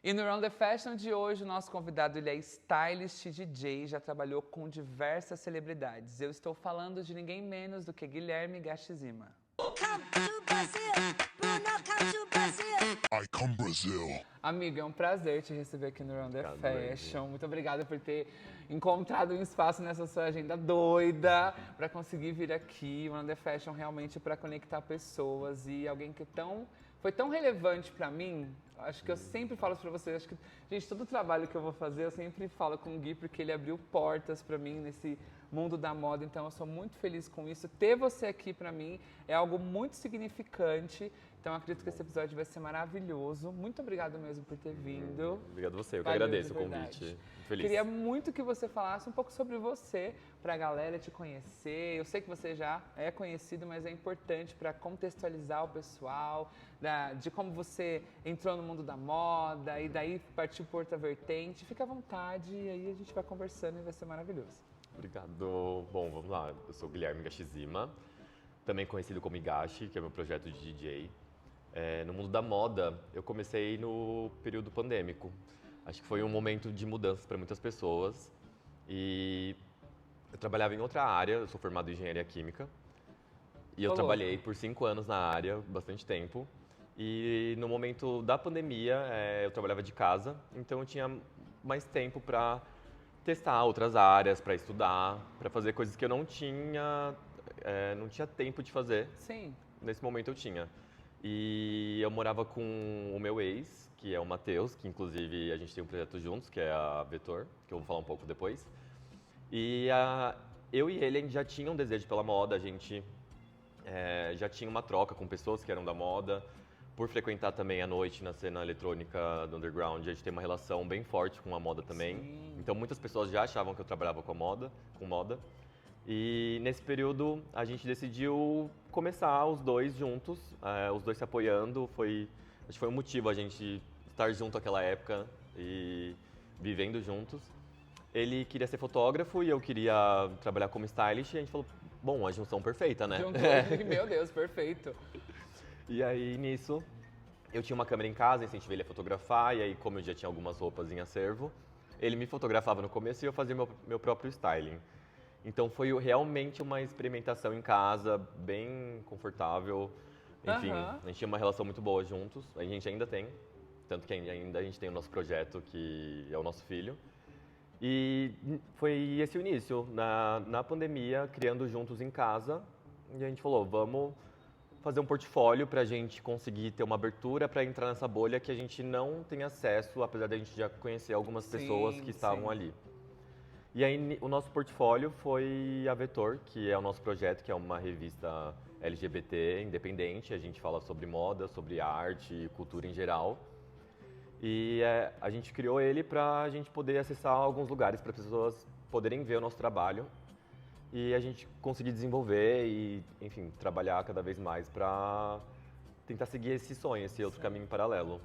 E no Round the Fashion de hoje, o nosso convidado ele é stylist e DJ, já trabalhou com diversas celebridades. Eu estou falando de ninguém menos do que Guilherme Gachizima. Come to Brazil, Bruno, come to Brazil. I come Brazil. Amigo, é um prazer te receber aqui no Round the Obrigado, Fashion. Muito obrigada por ter encontrado um espaço nessa sua agenda doida para conseguir vir aqui. O Round the Fashion realmente para conectar pessoas e alguém que foi tão relevante para mim. Acho que eu sempre falo isso pra vocês. Acho que, gente, todo o trabalho que eu vou fazer, eu sempre falo com o Gui, porque ele abriu portas pra mim nesse mundo da moda. Então, eu sou muito feliz com isso. Ter você aqui pra mim é algo muito significante. Então, eu acredito que esse episódio vai ser maravilhoso. Muito obrigado mesmo por ter vindo. Obrigado a você, eu que Valeu, agradeço de o verdade. convite. Muito feliz. Queria muito que você falasse um pouco sobre você, pra galera te conhecer. Eu sei que você já é conhecido, mas é importante para contextualizar o pessoal, de como você entrou no mundo da moda e daí partiu por outra vertente. Fica à vontade e aí a gente vai conversando e vai ser maravilhoso. Obrigado. Bom, vamos lá. Eu sou o Guilherme Gachizima, também conhecido como Igashi, que é meu projeto de DJ. No mundo da moda, eu comecei no período pandêmico. Acho que foi um momento de mudanças para muitas pessoas. E eu trabalhava em outra área, eu sou formado em engenharia química. E eu Ô, trabalhei louco. por 5 anos na área, bastante tempo. E no momento da pandemia, eu trabalhava de casa, então eu tinha mais tempo para testar outras áreas, para estudar, para fazer coisas que eu não tinha tempo de fazer. Sim. Nesse momento eu tinha. E eu morava com o meu ex, que é o Matheus, que inclusive a gente tem um projeto juntos, que é a Vetor, que eu vou falar um pouco depois. E eu e ele já tinham um desejo pela moda, a gente já tinha uma troca com pessoas que eram da moda. Por frequentar também à noite na cena eletrônica do underground, a gente tem uma relação bem forte com a moda também. Sim. Então muitas pessoas já achavam que eu trabalhava com moda. E nesse período a gente decidiu começar os dois juntos, os dois se apoiando. Acho que foi um motivo a gente estar junto naquela época e vivendo juntos. Ele queria ser fotógrafo e eu queria trabalhar como stylist. E a gente falou, bom, a junção perfeita, né? Juntou. Meu Deus, perfeito. E aí, nisso, eu tinha uma câmera em casa, incentivei ele a fotografar, e aí, como eu já tinha algumas roupas em acervo, ele me fotografava no começo e eu fazia meu próprio styling. Então, foi realmente uma experimentação em casa, bem confortável. Enfim, Aham. a gente tinha uma relação muito boa juntos, a gente ainda tem, tanto que ainda a gente tem o nosso projeto, que é o nosso filho. E foi esse o início, na pandemia, criando juntos em casa, e a gente falou, vamos fazer um portfólio para a gente conseguir ter uma abertura para entrar nessa bolha que a gente não tem acesso, apesar de a gente já conhecer algumas Sim, pessoas que estavam sim. ali. E aí o nosso portfólio foi a Vetor, que é o nosso projeto, que é uma revista LGBT independente. A gente fala sobre moda, sobre arte e cultura em geral. E a gente criou ele para a gente poder acessar alguns lugares, para as pessoas poderem ver o nosso trabalho. E a gente conseguir desenvolver e, enfim, trabalhar cada vez mais para tentar seguir esse sonho, esse outro caminho paralelo.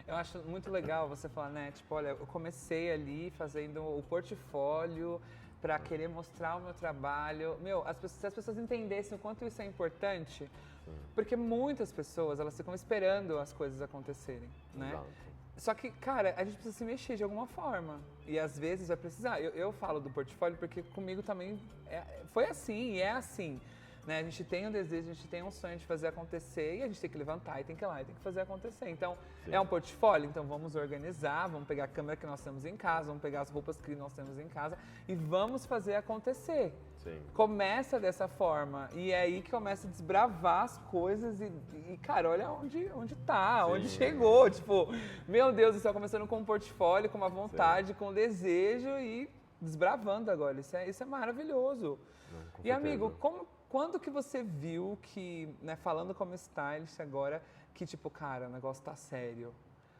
Eu acho muito legal você falar, né? Tipo, olha, eu comecei ali fazendo o portfólio para querer mostrar o meu trabalho. Meu, se as pessoas entendessem o quanto isso é importante, porque muitas pessoas, elas ficam esperando as coisas acontecerem, né? Exato. Só que, cara, a gente precisa se mexer de alguma forma. E às vezes vai precisar. Eu falo do portfólio porque comigo também foi assim e é assim. Né? A gente tem um desejo, a gente tem um sonho de fazer acontecer e a gente tem que levantar e tem que ir lá e tem que fazer acontecer. Então, Sim. é um portfólio, então vamos organizar, vamos pegar a câmera que nós temos em casa, vamos pegar as roupas que nós temos em casa e vamos fazer acontecer. Sim. Começa dessa forma e é aí que começa a desbravar as coisas e cara, olha onde tá, Sim. onde chegou. Tipo, meu Deus do céu, começando com um portfólio, com uma vontade, com um desejo e desbravando agora. Isso é maravilhoso. Não, com E amigo, certeza. quando que você viu que, né, falando como stylist agora, que tipo, cara, o negócio tá sério?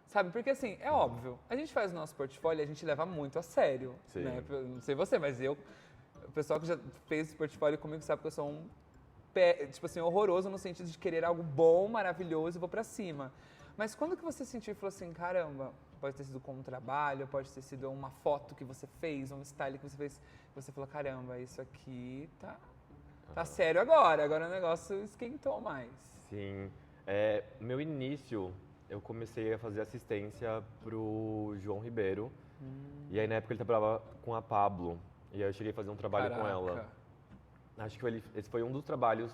Sabe, porque assim, é óbvio, a gente faz o nosso portfólio e a gente leva muito a sério, Sim. né? Não sei você, mas o pessoal que já fez esse portfólio comigo sabe que eu sou tipo assim, horroroso no sentido de querer algo bom, maravilhoso e vou pra cima. Mas quando que você sentiu e falou assim, caramba, pode ter sido com um trabalho, pode ter sido uma foto que você fez, um style que você fez, que você falou, caramba, isso aqui tá sério agora o negócio esquentou mais. Sim. Meu início eu comecei a fazer assistência pro João Ribeiro. E aí na época ele trabalhava com a Pablo. E aí eu cheguei a fazer um trabalho com ela. Caraca. Acho que esse foi um dos trabalhos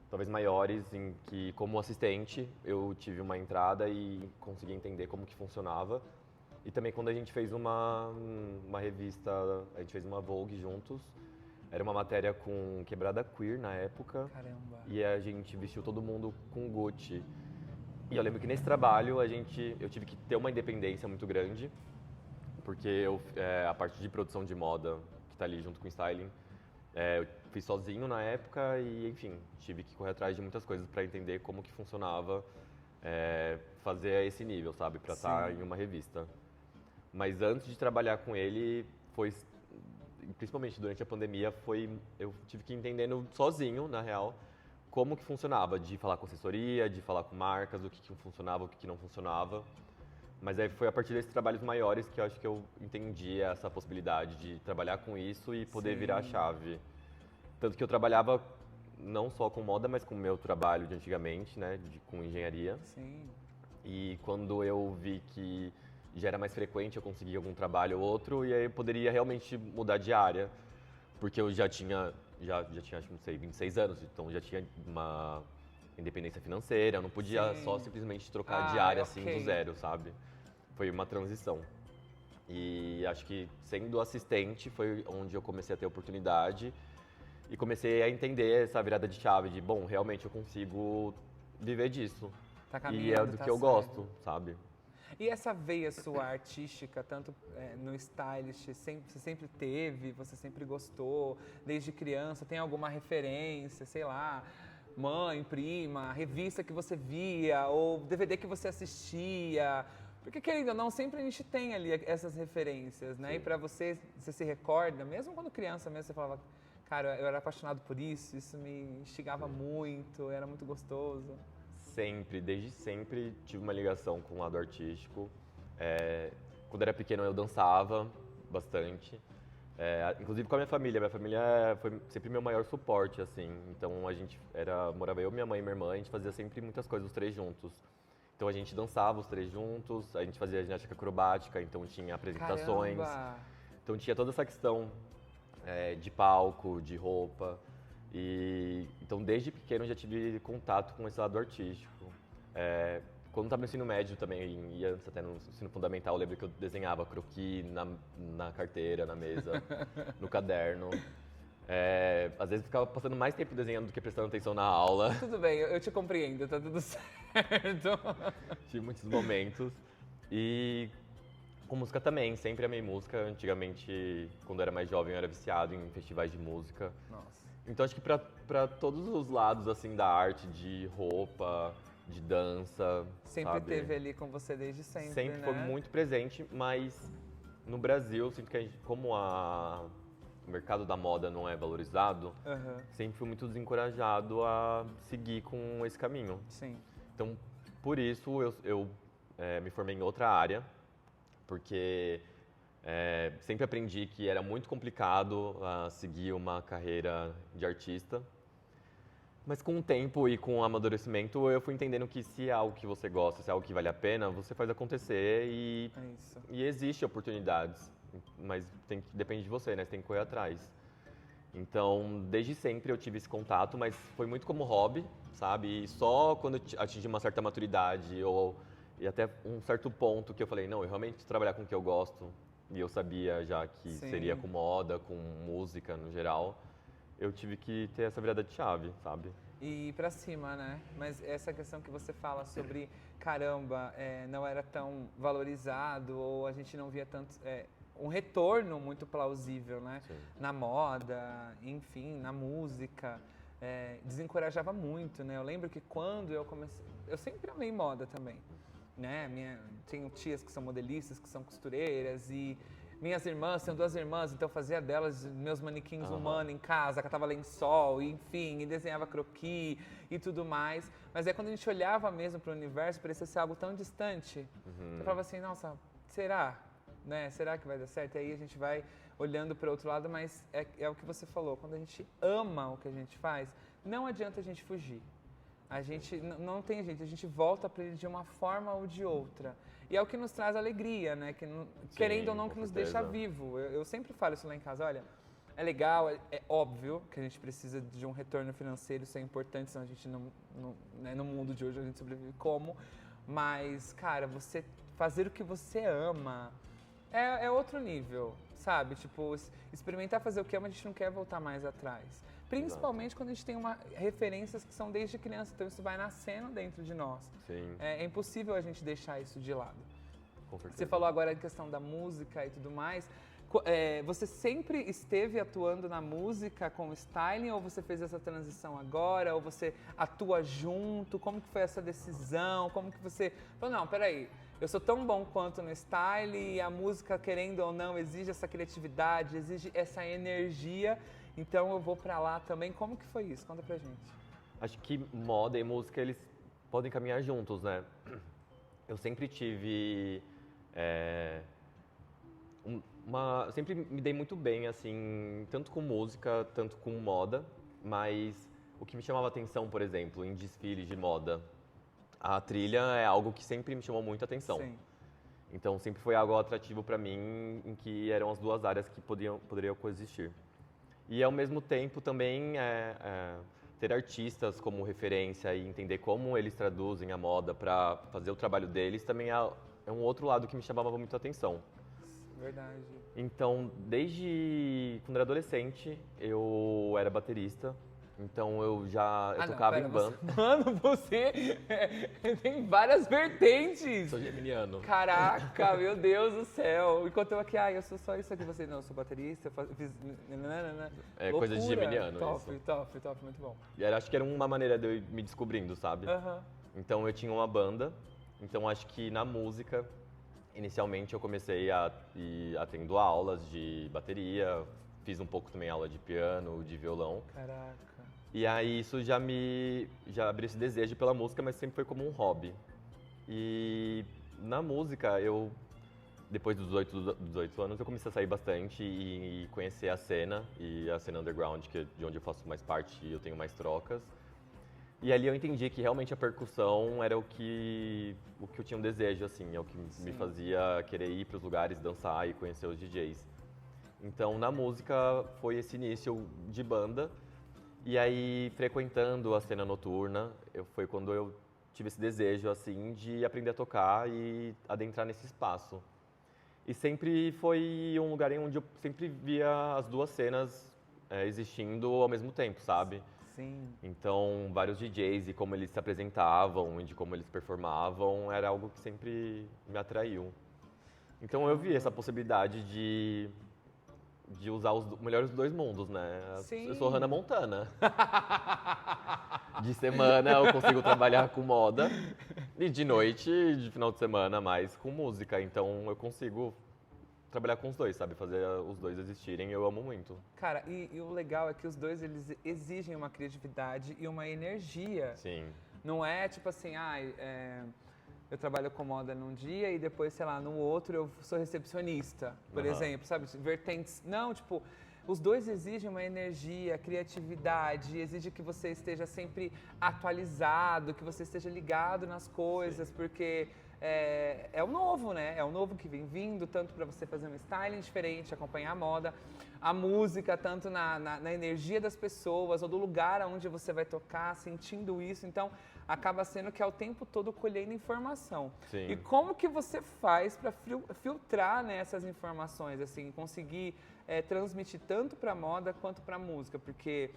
talvez maiores em que, como assistente, eu tive uma entrada e consegui entender como que funcionava. E também quando a gente fez uma revista, a gente fez uma Vogue juntos. Era uma matéria com quebrada queer na época. Caramba. E a gente vestiu todo mundo com Gucci. E eu lembro que nesse trabalho eu tive que ter uma independência muito grande, porque a parte de produção de moda, que está ali junto com o styling, eu fiz sozinho na época e, enfim, tive que correr atrás de muitas coisas para entender como que funcionava fazer a esse nível, sabe, para estar em uma revista. Mas antes de trabalhar com ele, principalmente durante a pandemia, eu tive que ir entendendo sozinho, na real, como que funcionava, de falar com assessoria, de falar com marcas, o que funcionava, o que não funcionava. Mas aí foi a partir desses trabalhos maiores que eu acho que eu entendi essa possibilidade de trabalhar com isso e poder virar a chave. Tanto que eu trabalhava não só com moda, mas com o meu trabalho de antigamente, né, com engenharia. Sim. E quando eu vi que já era mais frequente eu conseguir algum trabalho ou outro, e aí eu poderia realmente mudar de área, porque eu já tinha, acho que não sei, 26 anos, então já tinha uma independência financeira, eu não podia Sim. só simplesmente trocar de área assim ok. do zero, sabe? Foi uma transição. E acho que sendo assistente foi onde eu comecei a ter oportunidade e comecei a entender essa virada de chave de, bom, realmente eu consigo viver disso. Tá E caminhando, é do tá que eu certo. gosto, sabe? E essa veia sua artística, tanto no stylist, você sempre teve, você sempre gostou, desde criança? Tem alguma referência, sei lá, mãe, prima, revista que você via, ou DVD que você assistia? Porque, querendo ou não, sempre a gente tem ali essas referências, né? Sim. E pra você se recorda, mesmo quando criança mesmo, você falava, cara, eu era apaixonado por isso me instigava muito, era muito gostoso. Sempre, desde sempre tive uma ligação com o lado artístico. Quando era pequeno eu dançava bastante, inclusive com a minha família. Minha família foi sempre meu maior suporte, assim. Então morava eu, minha mãe e minha irmã, a gente fazia sempre muitas coisas os três juntos. Então a gente dançava os três juntos, a gente fazia ginástica acrobática, então tinha apresentações. Caramba! Então tinha toda essa questão de palco, de roupa. Então desde pequeno eu já tive contato com esse lado artístico. Quando estava no ensino médio também, e antes até no ensino fundamental, eu lembro que eu desenhava croquis na carteira, na mesa, no caderno. Às vezes ficava passando mais tempo desenhando do que prestando atenção na aula. Tudo bem, eu te compreendo, tá tudo certo. Tive muitos momentos. E com música também, sempre amei música. Antigamente, quando eu era mais jovem, eu era viciado em festivais de música. Nossa. Então acho que pra todos os lados, assim, da arte, de roupa, de dança, Sempre sabe? teve ali com você desde sempre, Sempre né? foi muito presente, mas no Brasil, eu sinto que como o mercado da moda não é valorizado, Aham, sempre fui muito desencorajado a seguir com esse caminho. sim. Então, por isso, eu me formei em outra área, porque sempre aprendi que era muito complicado seguir uma carreira de artista. Mas com o tempo e com o amadurecimento, eu fui entendendo que se é algo que você gosta, se é algo que vale a pena, você faz acontecer É isso. e existe oportunidades. Mas depende de você, né? Você tem que correr atrás. Então, desde sempre eu tive esse contato, mas foi muito como hobby, sabe? E só quando eu atingi uma certa maturidade e até um certo ponto que eu falei, não, eu realmente trabalhar com o que eu gosto, e eu sabia já que Sim. seria com moda, com música no geral, eu tive que ter essa virada de chave, sabe? E pra cima, né? Mas essa questão que você fala sobre, caramba, não era tão valorizado ou a gente não via tanto, um retorno muito plausível, né? Sim. Na moda, enfim, na música, desencorajava muito, né? Eu lembro que quando eu comecei, eu sempre amei moda também, né? Tenho tias que são modelistas, que são costureiras e minhas irmãs, tenho duas irmãs, então eu fazia delas meus manequins Aham. humanos em casa, catava lençol, e, enfim, e desenhava croquis e tudo mais. Mas aí quando a gente olhava mesmo para o universo, parecia ser algo tão distante. Eu falava assim, nossa, será? Né? Será que vai dar certo? E aí a gente vai olhando para o outro lado, mas é o que você falou, quando a gente ama o que a gente faz, não adianta a gente fugir. A gente não tem jeito, a gente volta para ele de uma forma ou de outra. E é o que nos traz alegria, né? Querendo ou não, com que nos certeza. deixa vivo. Eu sempre falo isso lá em casa, olha, é legal, é óbvio que a gente precisa de um retorno financeiro, isso é importante, senão a gente né, no mundo de hoje a gente sobrevive como. Mas, cara, você fazer o que você ama é outro nível, sabe? Tipo, experimentar fazer o que ama, a gente não quer voltar mais atrás. Principalmente quando a gente tem referências que são desde criança, então isso vai nascendo dentro de nós. Sim, É impossível a gente deixar isso de lado. com certeza. Você falou agora a questão da música e tudo mais. Você sempre esteve atuando na música com o styling ou você fez essa transição agora? Ou você atua junto? Como que foi essa decisão? Como que você falou, não, peraí, eu sou tão bom quanto no styling e a música, querendo ou não, exige essa criatividade, exige essa energia, então eu vou pra lá também. Como que foi isso? Conta pra gente. Acho que moda e música, eles podem caminhar juntos, né? Eu sempre tive... sempre me dei muito bem, assim, tanto com música, tanto com moda, mas o que me chamava atenção, por exemplo, em desfiles de moda, a trilha é algo que sempre me chamou muita atenção. Sim. Então sempre foi algo atrativo para mim, em que eram as duas áreas que poderiam coexistir. E ao mesmo tempo também ter artistas como referência e entender como eles traduzem a moda para fazer o trabalho deles também é um outro lado que me chamava muita atenção. Verdade. Então, desde quando era adolescente, eu era baterista. Então eu tocava em banda. Mano, você tem várias vertentes. Sou geminiano. Caraca, meu Deus do céu. Enquanto eu aqui, eu sou só isso aqui, você não, eu sou baterista, eu fiz... É coisa de geminiano top, isso. top, muito bom. E acho que era uma maneira de eu ir me descobrindo, sabe? Então eu tinha uma banda. Então acho que na música, inicialmente eu comecei a tendo aulas de bateria, fiz um pouco também aula de piano, de violão. Caraca. E aí isso já abriu esse desejo pela música, mas sempre foi como um hobby. E na música, depois dos 18 anos, eu comecei a sair bastante e conhecer a cena underground, que é de onde eu faço mais parte e eu tenho mais trocas. E ali eu entendi que realmente a percussão era o que eu tinha um desejo, assim, é o que me fazia querer ir para os lugares, dançar e conhecer os DJs. Então, na música, foi esse início de banda. E aí, frequentando a cena noturna, foi quando eu tive esse desejo, assim, de aprender a tocar e adentrar nesse espaço. E sempre foi um lugar onde eu sempre via as duas cenas existindo ao mesmo tempo, sabe? Sim. Então, vários DJs e como eles se apresentavam e de como eles performavam, era algo que sempre me atraiu. Então, eu vi essa possibilidade de usar o melhor dos dois mundos, né? Sim. Eu sou Hannah Montana. De semana eu consigo trabalhar com moda e de noite, de final de semana, mais com música. Então eu consigo trabalhar com os dois, sabe? Fazer os dois existirem, eu amo muito. Cara, e o legal é que os dois, eles exigem uma criatividade e uma energia. Sim. Não é tipo assim, eu trabalho com moda num dia e depois, sei lá, no outro eu sou recepcionista, por exemplo, sabe? Vertentes. Não, tipo, os dois exigem uma energia, criatividade, exige que você esteja sempre atualizado, que você esteja ligado nas coisas, porque é o novo, né? É o novo que vem vindo, tanto para você fazer um styling diferente, acompanhar a moda, a música, tanto na energia das pessoas ou do lugar onde você vai tocar, sentindo isso. Então, acaba sendo que é o tempo todo colhendo informação. Sim. E como que você faz para filtrar, né, essas informações, assim, conseguir transmitir tanto para moda quanto para música? Porque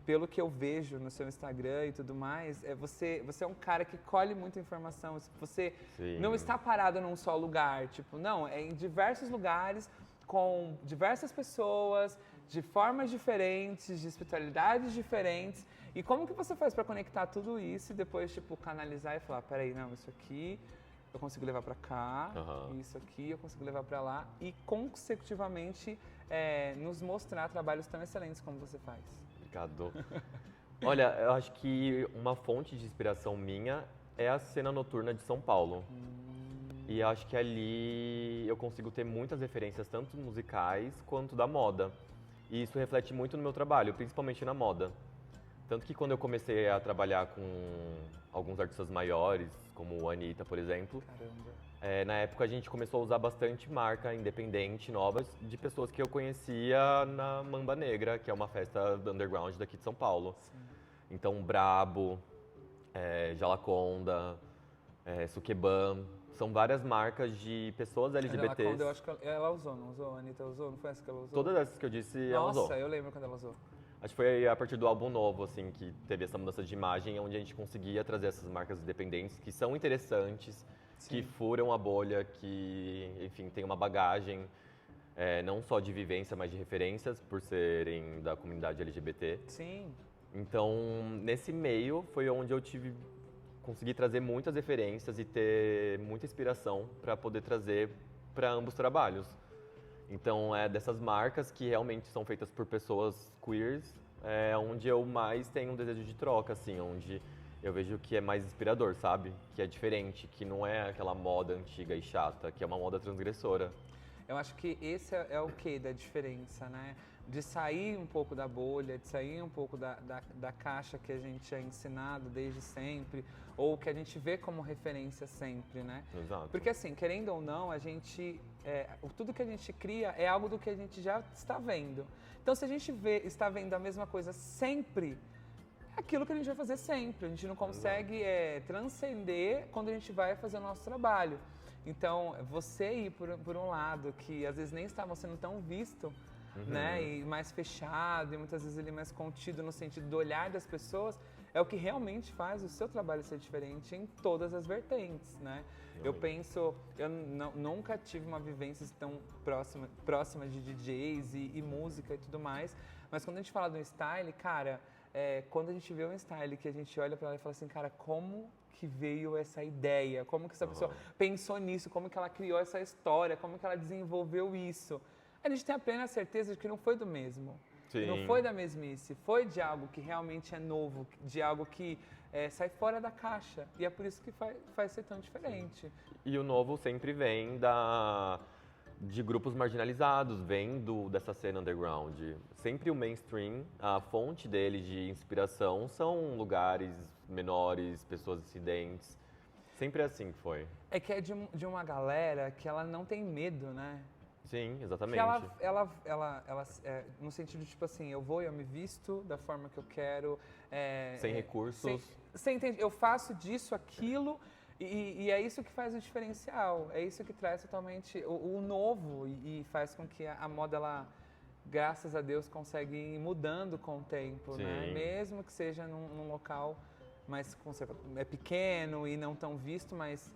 pelo que eu vejo no seu Instagram e tudo mais, você é um cara que colhe muita informação. Você Sim. não está parado num só lugar, tipo, não, é em diversos lugares, com diversas pessoas, de formas diferentes, de espiritualidades diferentes. E como que você faz para conectar tudo isso e depois, tipo, canalizar e falar, peraí, não, isso aqui eu consigo levar para cá, isso aqui eu consigo levar para lá e consecutivamente nos mostrar trabalhos tão excelentes como você faz? Obrigado. Olha, eu acho que uma fonte de inspiração minha é a cena noturna de São Paulo. E acho que ali eu consigo ter muitas referências, tanto musicais quanto da moda. E isso reflete muito no meu trabalho, principalmente na moda. Tanto que quando eu comecei a trabalhar com alguns artistas maiores, como a Anitta, por exemplo, Caramba. na época a gente começou a usar bastante marca independente, novas, de pessoas que eu conhecia na Mamba Negra, que é uma festa do underground daqui de São Paulo. Sim. Então, Brabo, Jalaconda, Sukeban, são várias marcas de pessoas LGBTs. Quando eu acho que ela usou, não usou? A Anitta usou? Não foi essa que ela usou? Todas essas que eu disse, ela usou. Nossa, eu lembro quando ela usou. Acho que foi a partir do álbum novo, assim, que teve essa mudança de imagem, onde a gente conseguia trazer essas marcas independentes que são interessantes, que furam a bolha, que, enfim, tem uma bagagem, não só de vivência, mas de referências, por serem da comunidade LGBT. Sim. Então, nesse meio, foi onde eu consegui trazer muitas referências e ter muita inspiração para poder trazer para ambos os trabalhos. Então, é dessas marcas que realmente são feitas por pessoas queers, onde eu mais tenho um desejo de troca, assim, onde eu vejo que é mais inspirador, sabe? Que é diferente, que não é aquela moda antiga e chata, que é uma moda transgressora. Eu acho que esse é o quê da diferença, né? De sair um pouco da bolha, de sair um pouco da caixa que a gente é ensinado desde sempre, ou que a gente vê como referência sempre, né? Exato. Porque assim, querendo ou não, a gente, tudo que a gente cria é algo do que a gente já está vendo. Então se a gente está vendo a mesma coisa sempre, é aquilo que a gente vai fazer sempre. A gente não consegue transcender quando a gente vai fazer o nosso trabalho. Então, você ir por um lado que às vezes nem estava sendo tão visto, né, e mais fechado, e muitas vezes ele mais contido no sentido do olhar das pessoas, é o que realmente faz o seu trabalho ser diferente em todas as vertentes, né? Eu penso, eu nunca tive uma vivência tão próxima de DJs e música e tudo mais, mas quando a gente fala do style, cara, quando a gente vê um style que a gente olha pra ela e fala assim, cara, como que veio essa ideia? Como que essa pessoa pensou nisso? Como que ela criou essa história? Como que ela desenvolveu isso? A gente tem a plena certeza de que não foi do mesmo. Sim. Não foi da mesmice. Foi de algo que realmente é novo, de algo que sai fora da caixa. E é por isso que faz ser tão diferente. E o novo sempre vem de grupos marginalizados, vem dessa cena underground. Sempre o mainstream, a fonte dele de inspiração são lugares menores, pessoas dissidentes. Sempre é assim que foi. É que é de uma galera que ela não tem medo, né? Sim, exatamente. Que ela no sentido de, tipo assim, eu vou e eu me visto da forma que eu quero. Sem recursos. Você entende? Eu faço disso, aquilo, e é isso que faz o diferencial. É isso que traz totalmente o novo e faz com que a moda, ela, graças a Deus, consegue ir mudando com o tempo, né? Sim. Mesmo que seja num local mais pequeno e não tão visto, mas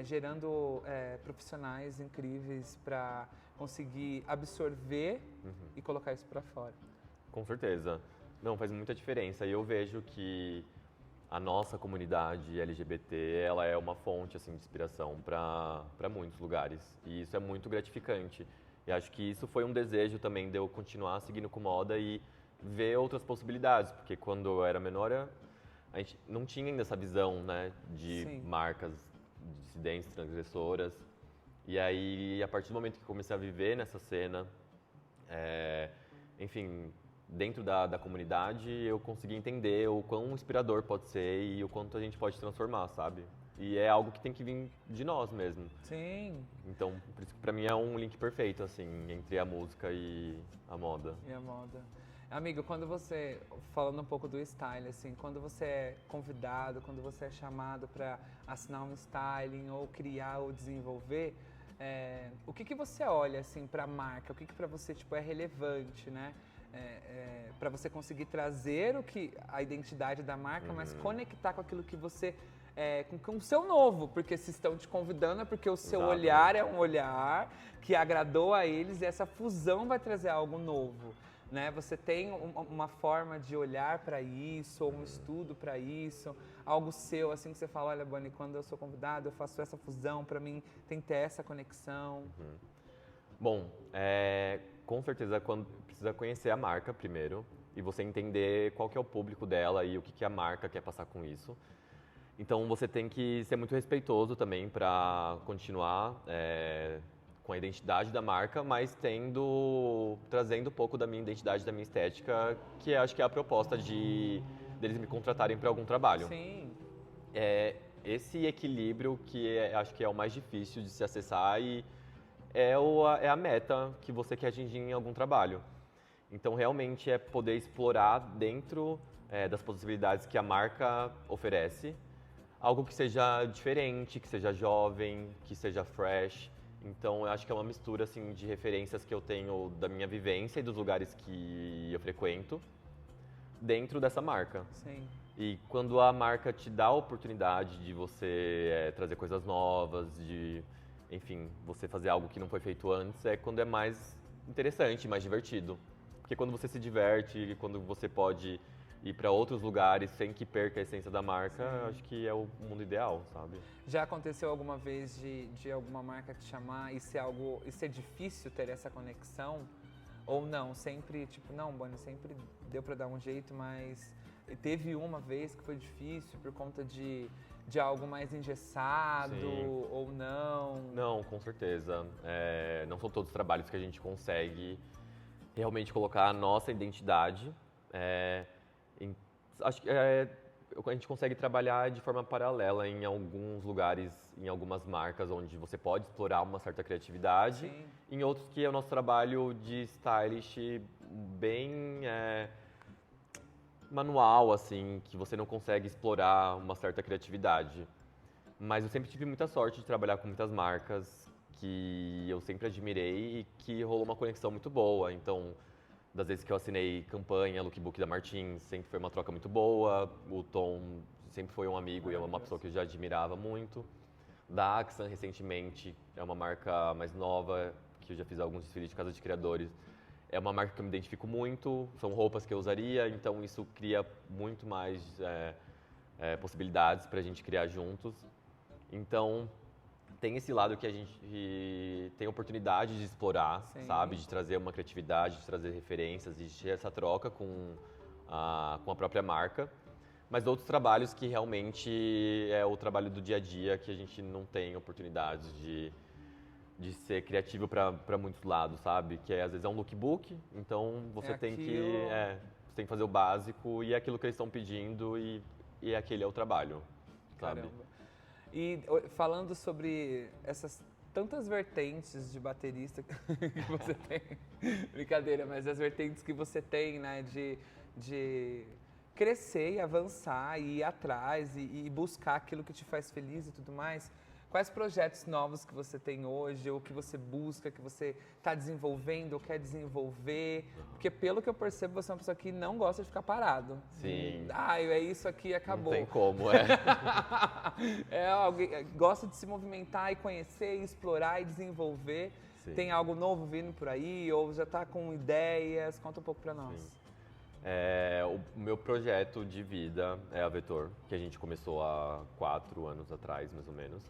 gerando profissionais incríveis para conseguir absorver e colocar isso para fora. Com certeza. Não, faz muita diferença. E eu vejo que a nossa comunidade LGBT, ela é uma fonte assim, de inspiração para muitos lugares. E isso é muito gratificante. E acho que isso foi um desejo também de eu continuar seguindo com moda e ver outras possibilidades. Porque quando eu era menor, a gente não tinha ainda essa visão, né, de Sim. marcas dissidentes, transgressoras. E aí, a partir do momento que eu comecei a viver nessa cena, enfim, dentro da comunidade, eu consegui entender o quão inspirador pode ser e o quanto a gente pode transformar, sabe? E é algo que tem que vir de nós mesmo. Sim. Então, por isso que pra mim é um link perfeito, assim, entre a música e a moda. E a moda. Amigo, quando você, falando um pouco do style, assim, quando você é convidado, quando você é chamado para assinar um styling ou criar ou desenvolver, o que você olha, assim, para a marca? O que para você, tipo, é relevante, né? Para você conseguir trazer a identidade da marca, mas conectar com aquilo que você, com o seu novo, porque se estão te convidando é porque o seu olhar é um olhar que agradou a eles e essa fusão vai trazer algo novo. Né? Você tem uma forma de olhar para isso, ou um estudo para isso, algo seu, assim, que você fala, olha, Bonnie, quando eu sou convidado, eu faço essa fusão, para mim tem que ter essa conexão. Bom, com certeza quando precisa conhecer a marca primeiro e você entender qual que é o público dela e o que a marca quer passar com isso. Então você tem que ser muito respeitoso também para continuar com a identidade da marca, mas trazendo um pouco da minha identidade, da minha estética, que acho que é a proposta de deles me contratarem para algum trabalho. Sim. É esse equilíbrio que acho que é o mais difícil de se acessar e é a meta que você quer atingir em algum trabalho. Então, realmente é poder explorar dentro das possibilidades que a marca oferece, algo que seja diferente, que seja jovem, que seja fresh. Então, eu acho que é uma mistura assim, de referências que eu tenho da minha vivência e dos lugares que eu frequento dentro dessa marca. Sim. E quando a marca te dá a oportunidade de você trazer coisas novas, de, enfim, você fazer algo que não foi feito antes, é quando é mais interessante, mais divertido. Porque quando você se diverte, quando você pode ir para outros lugares sem que perca a essência da marca, eu acho que é o mundo ideal, sabe? Já aconteceu alguma vez de alguma marca te chamar e ser difícil ter essa conexão? Ou não? Sempre, tipo, não, Bonnie, sempre deu pra dar um jeito, mas teve uma vez que foi difícil por conta de algo mais engessado Sim. ou não? Não, com certeza. Não são todos os trabalhos que a gente consegue realmente colocar a nossa identidade. Acho que a gente consegue trabalhar de forma paralela em alguns lugares, em algumas marcas, onde você pode explorar uma certa criatividade. Sim. Em outros que é o nosso trabalho de stylish bem manual, assim, que você não consegue explorar uma certa criatividade. Mas eu sempre tive muita sorte de trabalhar com muitas marcas que eu sempre admirei e que rolou uma conexão muito boa. Então, das vezes que eu assinei campanha, lookbook da Martins, sempre foi uma troca muito boa. O Tom sempre foi um amigo e é uma pessoa que eu já admirava muito. Da Axan, recentemente, é uma marca mais nova, que eu já fiz alguns desfiles de casa de criadores. É uma marca que eu me identifico muito, são roupas que eu usaria, então isso cria muito mais possibilidades para a gente criar juntos. Então, tem esse lado que a gente tem oportunidade de explorar, Sim. sabe? De trazer uma criatividade, de trazer referências, de ter essa troca com a própria marca. Mas outros trabalhos que realmente é o trabalho do dia a dia, que a gente não tem oportunidades de ser criativo para muitos lados, sabe? Que às vezes é um lookbook, então você tem você tem que fazer o básico e é aquilo que eles estão pedindo e aquele é o trabalho, sabe? Caramba. E falando sobre essas tantas vertentes de baterista que você tem, brincadeira, mas as vertentes que você tem, né, de crescer e avançar e ir atrás e buscar aquilo que te faz feliz e tudo mais. Quais projetos novos que você tem hoje, ou que você busca, que você está desenvolvendo ou quer desenvolver? Porque pelo que eu percebo, você é uma pessoa que não gosta de ficar parado. Sim. É isso aqui, acabou. Não tem como, Alguém gosta de se movimentar e conhecer, e explorar e desenvolver. Sim. Tem algo novo vindo por aí, ou já está com ideias? Conta um pouco para nós. Sim. O meu projeto de vida é a Vetor, que a gente começou há 4 anos atrás, mais ou menos.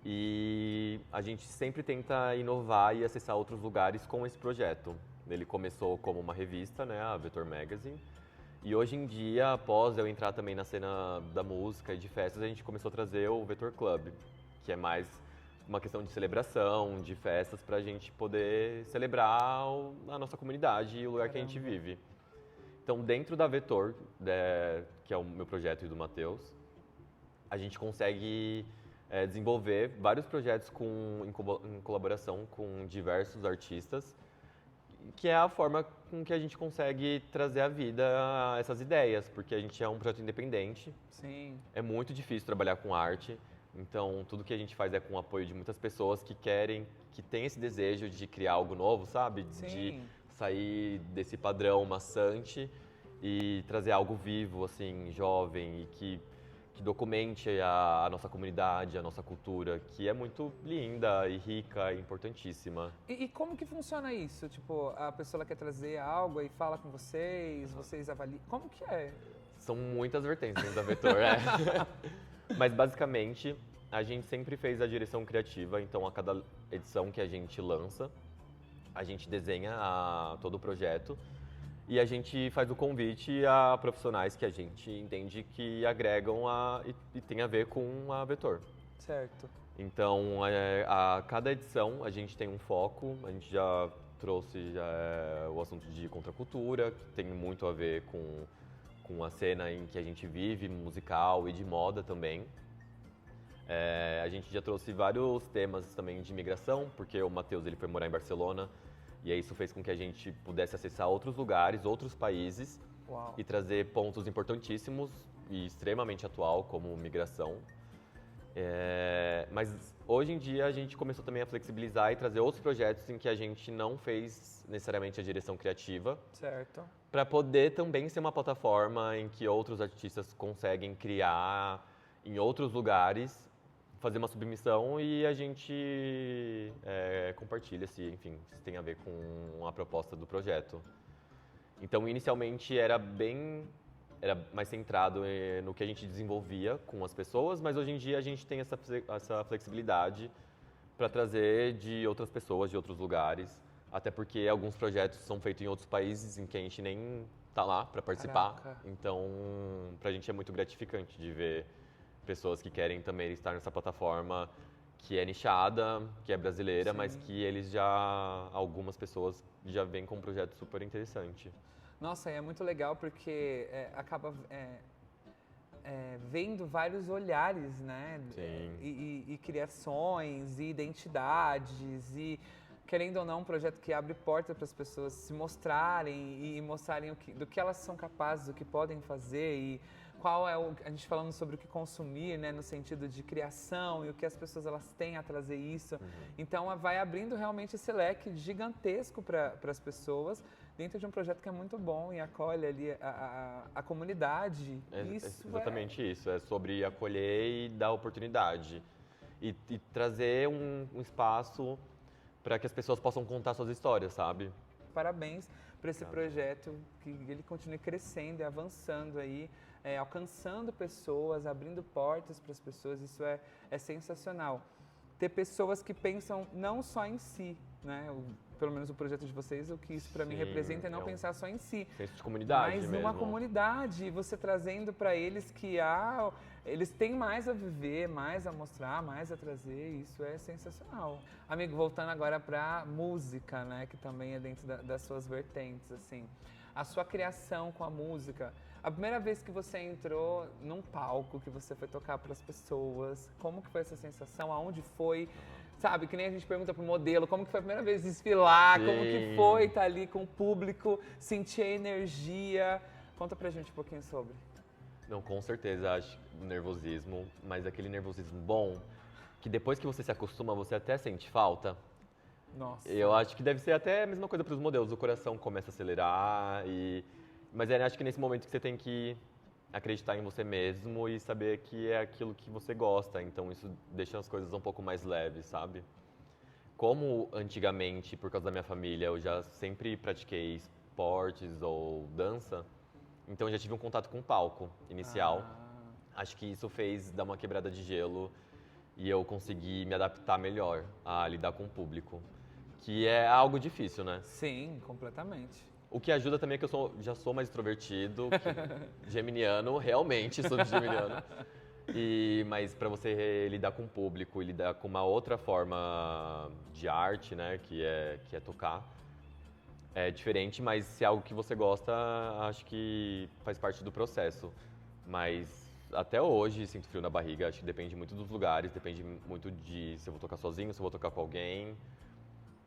E a gente sempre tenta inovar e acessar outros lugares com esse projeto. Ele começou como uma revista, né, a Vetor Magazine. E hoje em dia, após eu entrar também na cena da música e de festas, a gente começou a trazer o Vetor Club, que é mais uma questão de celebração, de festas, para a gente poder celebrar a nossa comunidade e o lugar que a gente vive. Então, dentro da Vetor, que é o meu projeto e do Matheus, a gente consegue desenvolver vários projetos em colaboração com diversos artistas, que é a forma com que a gente consegue trazer à vida essas ideias, porque a gente é um projeto independente. Sim. É muito difícil trabalhar com arte, então tudo que a gente faz é com o apoio de muitas pessoas que têm esse desejo de criar algo novo, sabe? Sim. De sair desse padrão maçante e trazer algo vivo, assim, jovem e que documente a nossa comunidade, a nossa cultura, que é muito linda e rica e importantíssima. E como que funciona isso? Tipo, a pessoa ela quer trazer algo e fala com vocês avaliam. Como que é? São muitas vertentes dentro da Vetor, Mas basicamente, a gente sempre fez a direção criativa, então a cada edição que a gente lança, a gente desenha todo o projeto e a gente faz o convite a profissionais que a gente entende que agregam e tem a ver com a Vetor. Certo. Então, a cada edição a gente tem um foco, a gente já trouxe o assunto de contracultura, que tem muito a ver com a cena em que a gente vive, musical e de moda também. A gente já trouxe vários temas também de imigração, porque o Matheus ele foi morar em Barcelona, e aí isso fez com que a gente pudesse acessar outros lugares, outros países, Uau. e trazer pontos importantíssimos e extremamente atual, como migração. Mas hoje em dia a gente começou também a flexibilizar e trazer outros projetos em que a gente não fez necessariamente a direção criativa, Certo. para poder também ser uma plataforma em que outros artistas conseguem criar em outros lugares, fazer uma submissão e a gente compartilha se, enfim, se tem a ver com a proposta do projeto. Então, inicialmente era mais centrado no que a gente desenvolvia com as pessoas, mas hoje em dia a gente tem essa flexibilidade para trazer de outras pessoas, de outros lugares, até porque alguns projetos são feitos em outros países em que a gente nem tá lá para participar. Caraca. Então, pra gente é muito gratificante de ver pessoas que querem também estar nessa plataforma que é nichada, que é brasileira, Sim. mas que algumas pessoas já vêm com um projeto super interessante. Nossa, e é muito legal porque acaba vendo vários olhares, né? Sim. E criações, e identidades, e querendo ou não, um projeto que abre porta para as pessoas se mostrarem e mostrarem do que elas são capazes, do que podem fazer e qual é a gente falando sobre o que consumir, né, no sentido de criação e o que as pessoas elas têm a trazer isso. Então vai abrindo realmente esse leque gigantesco para as pessoas dentro de um projeto que é muito bom e acolhe ali a comunidade. Isso Exatamente isso, é sobre acolher e dar oportunidade e trazer um espaço para que as pessoas possam contar suas histórias, sabe? Parabéns por esse projeto, que ele continue crescendo e avançando aí, alcançando pessoas, abrindo portas para as pessoas, isso é sensacional. Ter pessoas que pensam não só em si, né? Pelo menos o projeto de vocês, o que isso para mim Sim, representa é não pensar só em si, senso de comunidade mas mesmo. numa comunidade, você trazendo para eles que eles têm mais a viver, mais a mostrar, mais a trazer, isso é sensacional. Amigo, voltando agora para música, né, que também é dentro das suas vertentes, assim. A sua criação com a música, a primeira vez que você entrou num palco, que você foi tocar para as pessoas, como que foi essa sensação? Aonde foi? Sabe, que nem a gente pergunta pro modelo, como que foi a primeira vez desfilar, Sim. como que foi estar ali com o público, sentir a energia. Conta pra gente um pouquinho sobre. Não, com certeza, acho nervosismo, mas aquele nervosismo bom, que depois que você se acostuma, você até sente falta. Nossa. Eu acho que deve ser até a mesma coisa para os modelos, o coração começa a acelerar, mas acho que nesse momento que você tem que acreditar em você mesmo e saber que é aquilo que você gosta, então isso deixa as coisas um pouco mais leves, sabe? Como antigamente, por causa da minha família, eu já sempre pratiquei esportes ou dança, então eu já tive um contato com o palco inicial. Acho que isso fez dar uma quebrada de gelo e eu consegui me adaptar melhor a lidar com o público, que é algo difícil, né? Sim, completamente. O que ajuda também é que já sou mais extrovertido, geminiano, realmente sou geminiano. Mas para você lidar com o público e lidar com uma outra forma de arte, né, que é tocar, é diferente, mas se é algo que você gosta, acho que faz parte do processo. Mas até hoje sinto frio na barriga, acho que depende muito dos lugares, depende muito de se eu vou tocar sozinho, se eu vou tocar com alguém.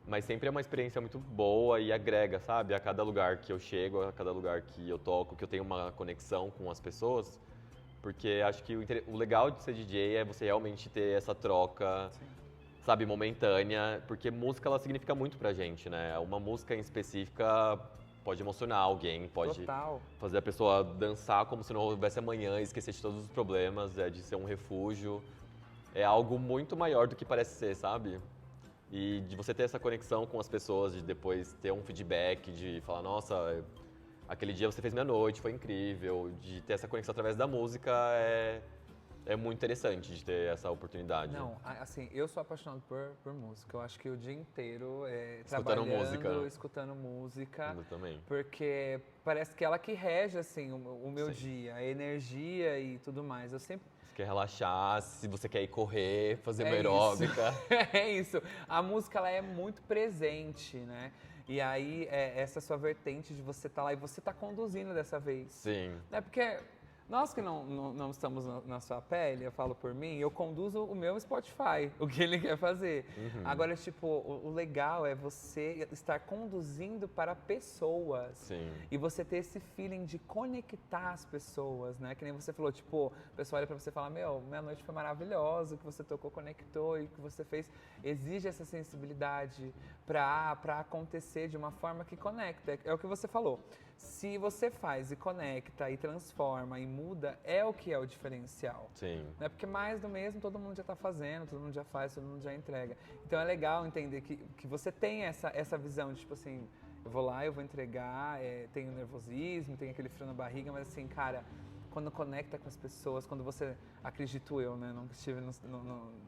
Mas sempre é uma experiência muito boa e agrega, sabe? A cada lugar que eu chego, a cada lugar que eu toco, que eu tenho uma conexão com as pessoas. Porque acho que o legal de ser DJ é você realmente ter essa troca, sabe, momentânea. Porque música, ela significa muito pra gente, né? Uma música em específica pode emocionar alguém, pode Total. fazer a pessoa dançar como se não houvesse amanhã, esquecer de todos os problemas, de ser um refúgio. É algo muito maior do que parece ser, sabe? E de você ter essa conexão com as pessoas, de depois ter um feedback, de falar, nossa, aquele dia você fez minha noite, foi incrível. De ter essa conexão através da música é muito interessante de ter essa oportunidade. Não, assim, eu sou apaixonado por música. Eu acho que o dia inteiro Escutando trabalhando, música. escutando música. Eu também. Porque parece que ela que rege, assim, o meu Sim. dia, a energia e tudo mais. Eu sempre... Você quer relaxar, se você quer ir correr, fazer uma É isso. aeróbica. É isso. A música, ela é muito presente, né? E aí, essa sua vertente de você estar lá e você tá conduzindo dessa vez. Sim. É porque nós que não estamos na sua pele, eu falo por mim, eu conduzo o meu Spotify, o que ele quer fazer. Agora, tipo, o legal é você estar conduzindo para pessoas. Sim. E você ter esse feeling de conectar as pessoas, né? Que nem você falou, tipo, o pessoal olha pra você e fala, meu, minha noite foi maravilhosa, o que você tocou conectou e o que você fez exige essa sensibilidade pra acontecer de uma forma que conecta. É o que você falou. Se você faz e conecta e transforma e muda, é o que é o diferencial. Sim. Né? Porque mais do mesmo todo mundo já está fazendo, todo mundo já faz, todo mundo já entrega. Então é legal entender que você tem essa visão de tipo assim, eu vou lá, eu vou entregar, tem o nervosismo, tem aquele frio na barriga, mas assim, cara, quando conecta com as pessoas, quando você, acredito eu, né, nunca estive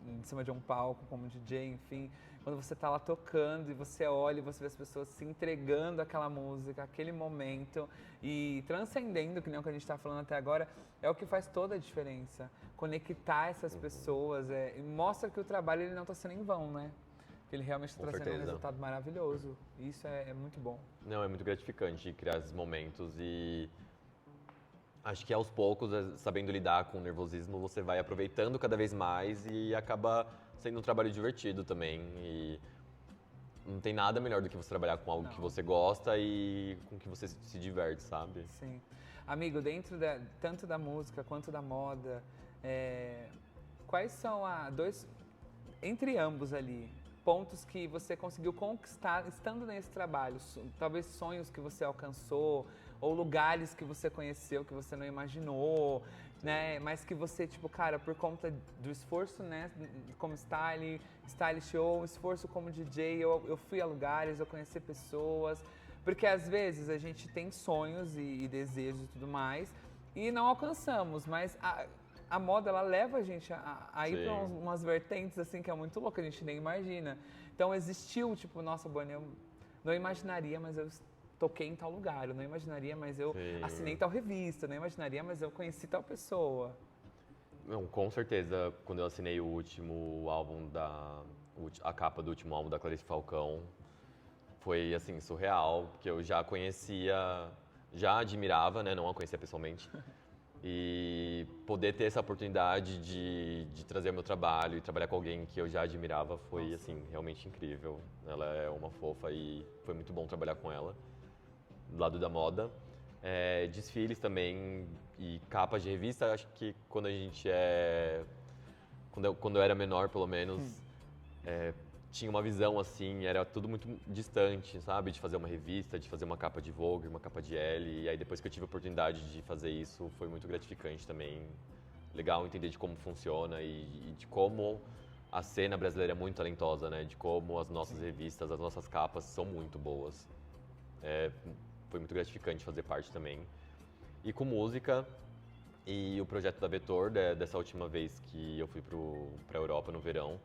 em cima de um palco como DJ, enfim, quando você tá lá tocando e você olha e você vê as pessoas se entregando àquela música, àquele momento e transcendendo, que nem o que a gente tá falando até agora, é o que faz toda a diferença. Conectar essas pessoas e mostra que o trabalho ele não tá sendo em vão, né? Que ele realmente está Com trazendo certeza. um resultado maravilhoso. Isso é muito bom. Não, é muito gratificante criar esses momentos e acho que aos poucos, sabendo lidar com o nervosismo, você vai aproveitando cada vez mais e acaba sendo um trabalho divertido também. E não tem nada melhor do que você trabalhar com algo que você gosta e com que você se diverte, sabe? Sim. Amigo, dentro tanto da música quanto da moda, quais são entre ambos ali, pontos que você conseguiu conquistar estando nesse trabalho? Talvez sonhos que você alcançou, ou lugares que você conheceu que você não imaginou, né? Mas que você, tipo, cara, por conta do esforço, né? Como stylist ou esforço como DJ, eu fui a lugares, eu conheci pessoas. Porque às vezes a gente tem sonhos e desejos e tudo mais e não alcançamos, mas a moda ela leva a gente a ir para umas vertentes assim que é muito louca, a gente nem imagina. Então existiu, tipo, nossa, Bonnie, eu não imaginaria, mas eu toquei em tal lugar, eu não imaginaria, mas eu assinei tal revista, eu não imaginaria, mas eu conheci tal pessoa. Não, com certeza, quando eu assinei o último álbum a capa do último álbum da Clarice Falcão, foi, assim, surreal, porque eu já conhecia, já admirava, né, não a conhecia pessoalmente, e poder ter essa oportunidade de trazer o meu trabalho e trabalhar com alguém que eu já admirava foi, assim, realmente incrível. Ela é uma fofa e foi muito bom trabalhar com ela, do lado da moda. Desfiles também e capas de revista, acho que quando a gente quando eu era menor, pelo menos, tinha uma visão assim, era tudo muito distante, sabe? De fazer uma revista, de fazer uma capa de Vogue, uma capa de Elle. E aí depois que eu tive a oportunidade de fazer isso, foi muito gratificante também. Legal entender de como funciona e de como a cena brasileira é muito talentosa, né? De como as nossas revistas, as nossas capas são muito boas. Foi muito gratificante fazer parte também. E com música e o projeto da Vetor, dessa última vez que eu fui pra Europa no verão,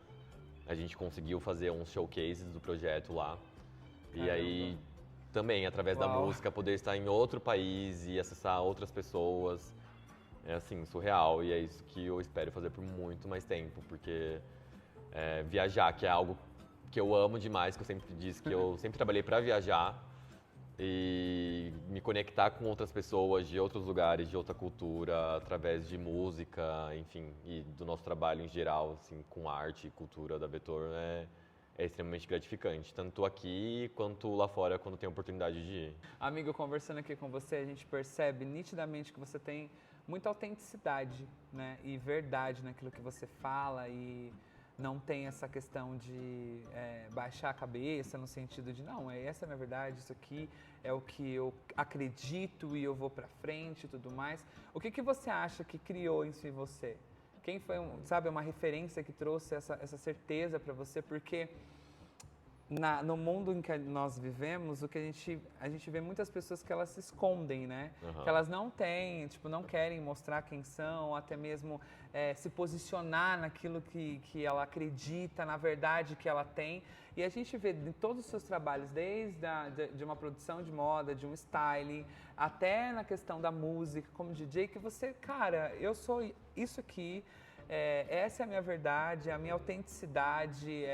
a gente conseguiu fazer uns showcases do projeto lá. Caramba. E aí, também, através da música, poder estar em outro país e acessar outras pessoas. É, assim, surreal. E é isso que eu espero fazer por muito mais tempo. Porque viajar, que é algo que eu amo demais, que eu sempre disse que eu sempre trabalhei para viajar. E me conectar com outras pessoas de outros lugares, de outra cultura, através de música, enfim, e do nosso trabalho em geral, assim, com arte e cultura da Vetor, é extremamente gratificante, tanto aqui quanto lá fora, quando tem a oportunidade de ir. Amigo, conversando aqui com você, a gente percebe nitidamente que você tem muita autenticidade, né, e verdade naquilo que você fala e não tem essa questão de baixar a cabeça no sentido de não, essa é a minha verdade, isso aqui é o que eu acredito e eu vou pra frente e tudo mais. O que você acha que criou isso em você? Quem foi, sabe, uma referência que trouxe essa certeza pra você? Porque no mundo em que nós vivemos, o que a gente vê muitas pessoas que elas se escondem, né? Uhum. Que elas não têm, tipo, não querem mostrar quem são, ou até mesmo se posicionar naquilo que ela acredita, na verdade que ela tem. E a gente vê em todos os seus trabalhos, desde de uma produção de moda, de um styling, até na questão da música, como DJ, que você, cara, eu sou isso aqui. Essa é a minha verdade, a minha autenticidade,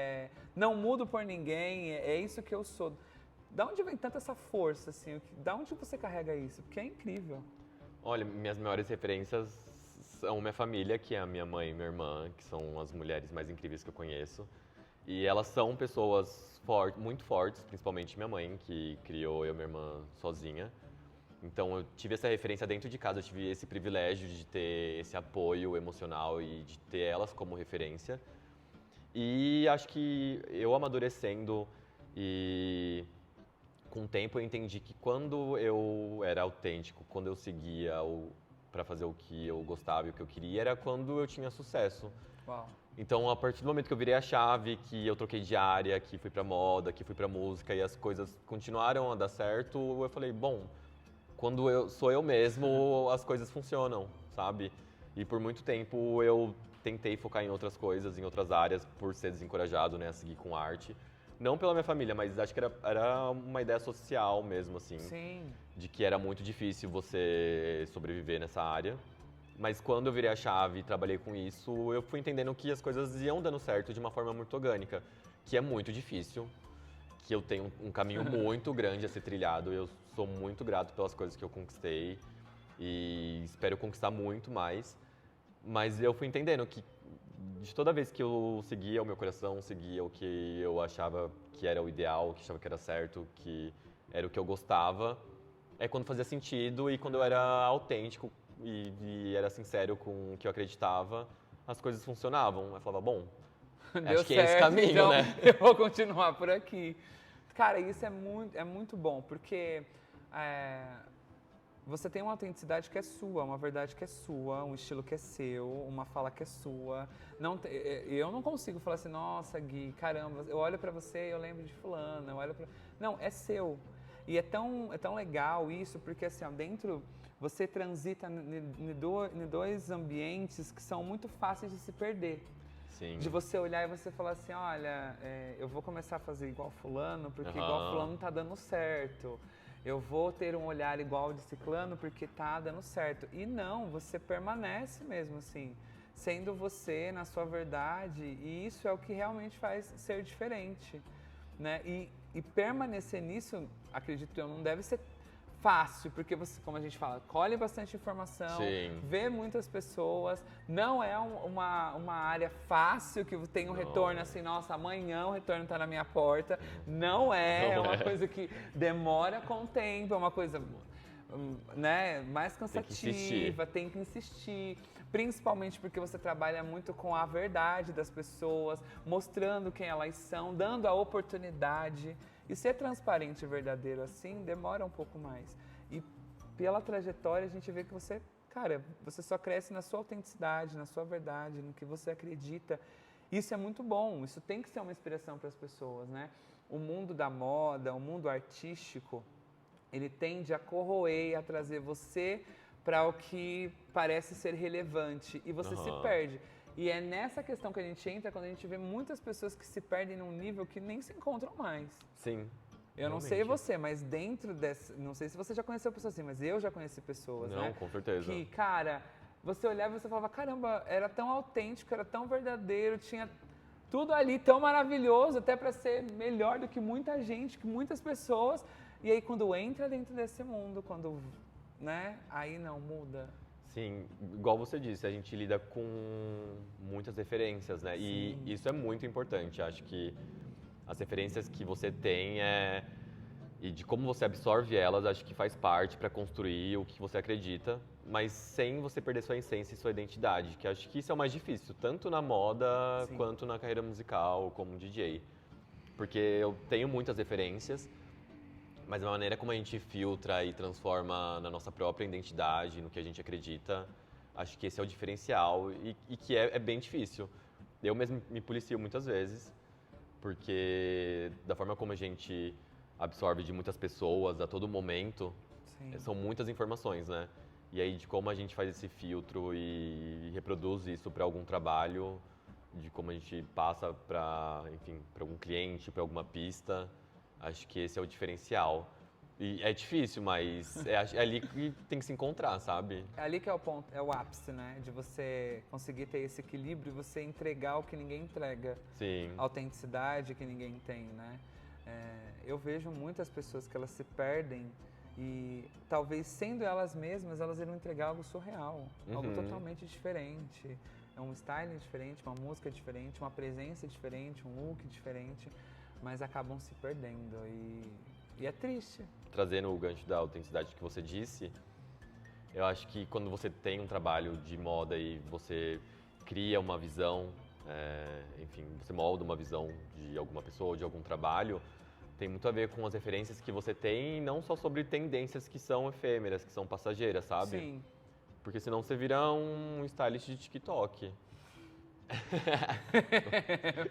não mudo por ninguém, é isso que eu sou. Da onde vem tanta essa força, assim? Da onde você carrega isso? Porque é incrível. Olha, minhas maiores referências são minha família, que é a minha mãe e minha irmã, que são as mulheres mais incríveis que eu conheço. E elas são pessoas muito fortes, principalmente minha mãe, que criou eu e minha irmã sozinha. Então eu tive essa referência dentro de casa, eu tive esse privilégio de ter esse apoio emocional e de ter elas como referência. E acho que eu amadurecendo e com o tempo eu entendi que quando eu era autêntico, quando eu seguia para fazer o que eu gostava e o que eu queria, era quando eu tinha sucesso. Uau. Então, a partir do momento que eu virei a chave, que eu troquei de área, que fui pra moda, que fui pra música e as coisas continuaram a dar certo, eu falei, bom, quando eu sou eu mesmo, as coisas funcionam, sabe? E por muito tempo eu tentei focar em outras coisas, em outras áreas, por ser desencorajado, né, a seguir com arte. Não pela minha família, mas acho que era uma ideia social mesmo, assim. Sim. De que era muito difícil você sobreviver nessa área. Mas quando eu virei a chave e trabalhei com isso, eu fui entendendo que as coisas iam dando certo de uma forma muito orgânica, que é muito difícil, que eu tenho um caminho muito grande a ser trilhado. Eu sou muito grato pelas coisas que eu conquistei e espero conquistar muito mais. Mas eu fui entendendo que de toda vez que eu seguia o meu coração, seguia o que eu achava que era o ideal, que achava que era certo, que era o que eu gostava, é quando fazia sentido e quando eu era autêntico e era sincero com o que eu acreditava, as coisas funcionavam. Eu falava, bom, Deu acho que é esse certo, caminho, então né? eu vou continuar por aqui. Cara, isso é muito bom, porque você tem uma autenticidade que é sua, uma verdade que é sua, um estilo que é seu, uma fala que é sua. Eu não consigo falar assim, nossa, Gui, caramba, eu olho pra você e eu lembro de fulano, eu olho pra... Não, é seu. E é tão legal isso, porque assim, ó, dentro você transita em dois ambientes que são muito fáceis de se perder. Sim. De você olhar e você falar assim, olha, eu vou começar a fazer igual fulano, porque Aham. igual fulano tá dando certo. Eu vou ter um olhar igual de ciclano porque tá dando certo. E não, você permanece mesmo assim, sendo você na sua verdade, e isso é o que realmente faz ser diferente, né? E permanecer nisso, acredito eu, não deve ser fácil, porque você, como a gente fala, colhe bastante informação, Sim. vê muitas pessoas, não é uma área fácil que tem um retorno assim, nossa, amanhã o retorno está na minha porta, não é, Não uma é. coisa que demora com o tempo, é uma coisa, né, mais cansativa, tem que insistir, principalmente porque você trabalha muito com a verdade das pessoas, mostrando quem elas são, dando a oportunidade. E ser transparente e verdadeiro assim demora um pouco mais. E pela trajetória a gente vê que você, cara, você só cresce na sua autenticidade, na sua verdade, no que você acredita. Isso é muito bom, isso tem que ser uma inspiração para as pessoas, né? O mundo da moda, o mundo artístico, ele tende a corroer, a trazer você para o que parece ser relevante e você se Aham. perde. E é nessa questão que a gente entra quando a gente vê muitas pessoas que se perdem num nível que nem se encontram mais. Sim. Eu não Realmente. sei você, mas dentro dessa... Não sei se você já conheceu pessoas assim, mas eu já conheci pessoas, Não, né? com certeza. Que, cara, você olhava e você falava, caramba, era tão autêntico, era tão verdadeiro, tinha tudo ali tão maravilhoso, até para ser melhor do que muita gente, que muitas pessoas. E aí quando entra dentro desse mundo, quando, né, aí não, muda. Sim, igual você disse, a gente lida com muitas referências, né? E isso é muito importante. Acho que as referências que você tem e de como você absorve elas, acho que faz parte para construir o que você acredita, mas sem você perder sua essência e sua identidade, que acho que isso é o mais difícil, tanto na moda Sim. quanto na carreira musical, como DJ. Porque eu tenho muitas referências, mas a maneira como a gente filtra e transforma na nossa própria identidade, no que a gente acredita, acho que esse é o diferencial e que é bem difícil. Eu mesmo me policio muitas vezes, porque da forma como a gente absorve de muitas pessoas a todo momento, Sim. são muitas informações, né? E aí de como a gente faz esse filtro e reproduz isso para algum trabalho, de como a gente passa para, enfim, para algum cliente, para alguma pista. Acho que esse é o diferencial. E é difícil, mas é ali que tem que se encontrar, sabe? É ali que é o ponto, é o ápice, né? De você conseguir ter esse equilíbrio e você entregar o que ninguém entrega. Sim. A autenticidade que ninguém tem, né? eu vejo muitas pessoas que elas se perdem e talvez sendo elas mesmas, elas irão entregar algo surreal, algo totalmente diferente. É um style diferente, uma música diferente, uma presença diferente, um look diferente, mas acabam se perdendo e é triste. Trazendo o gancho da autenticidade que você disse, eu acho que quando você tem um trabalho de moda e você cria uma visão, enfim, você molda uma visão de alguma pessoa ou de algum trabalho, tem muito a ver com as referências que você tem e não só sobre tendências que são efêmeras, que são passageiras, sabe? Sim. Porque senão você vira um stylist de TikTok.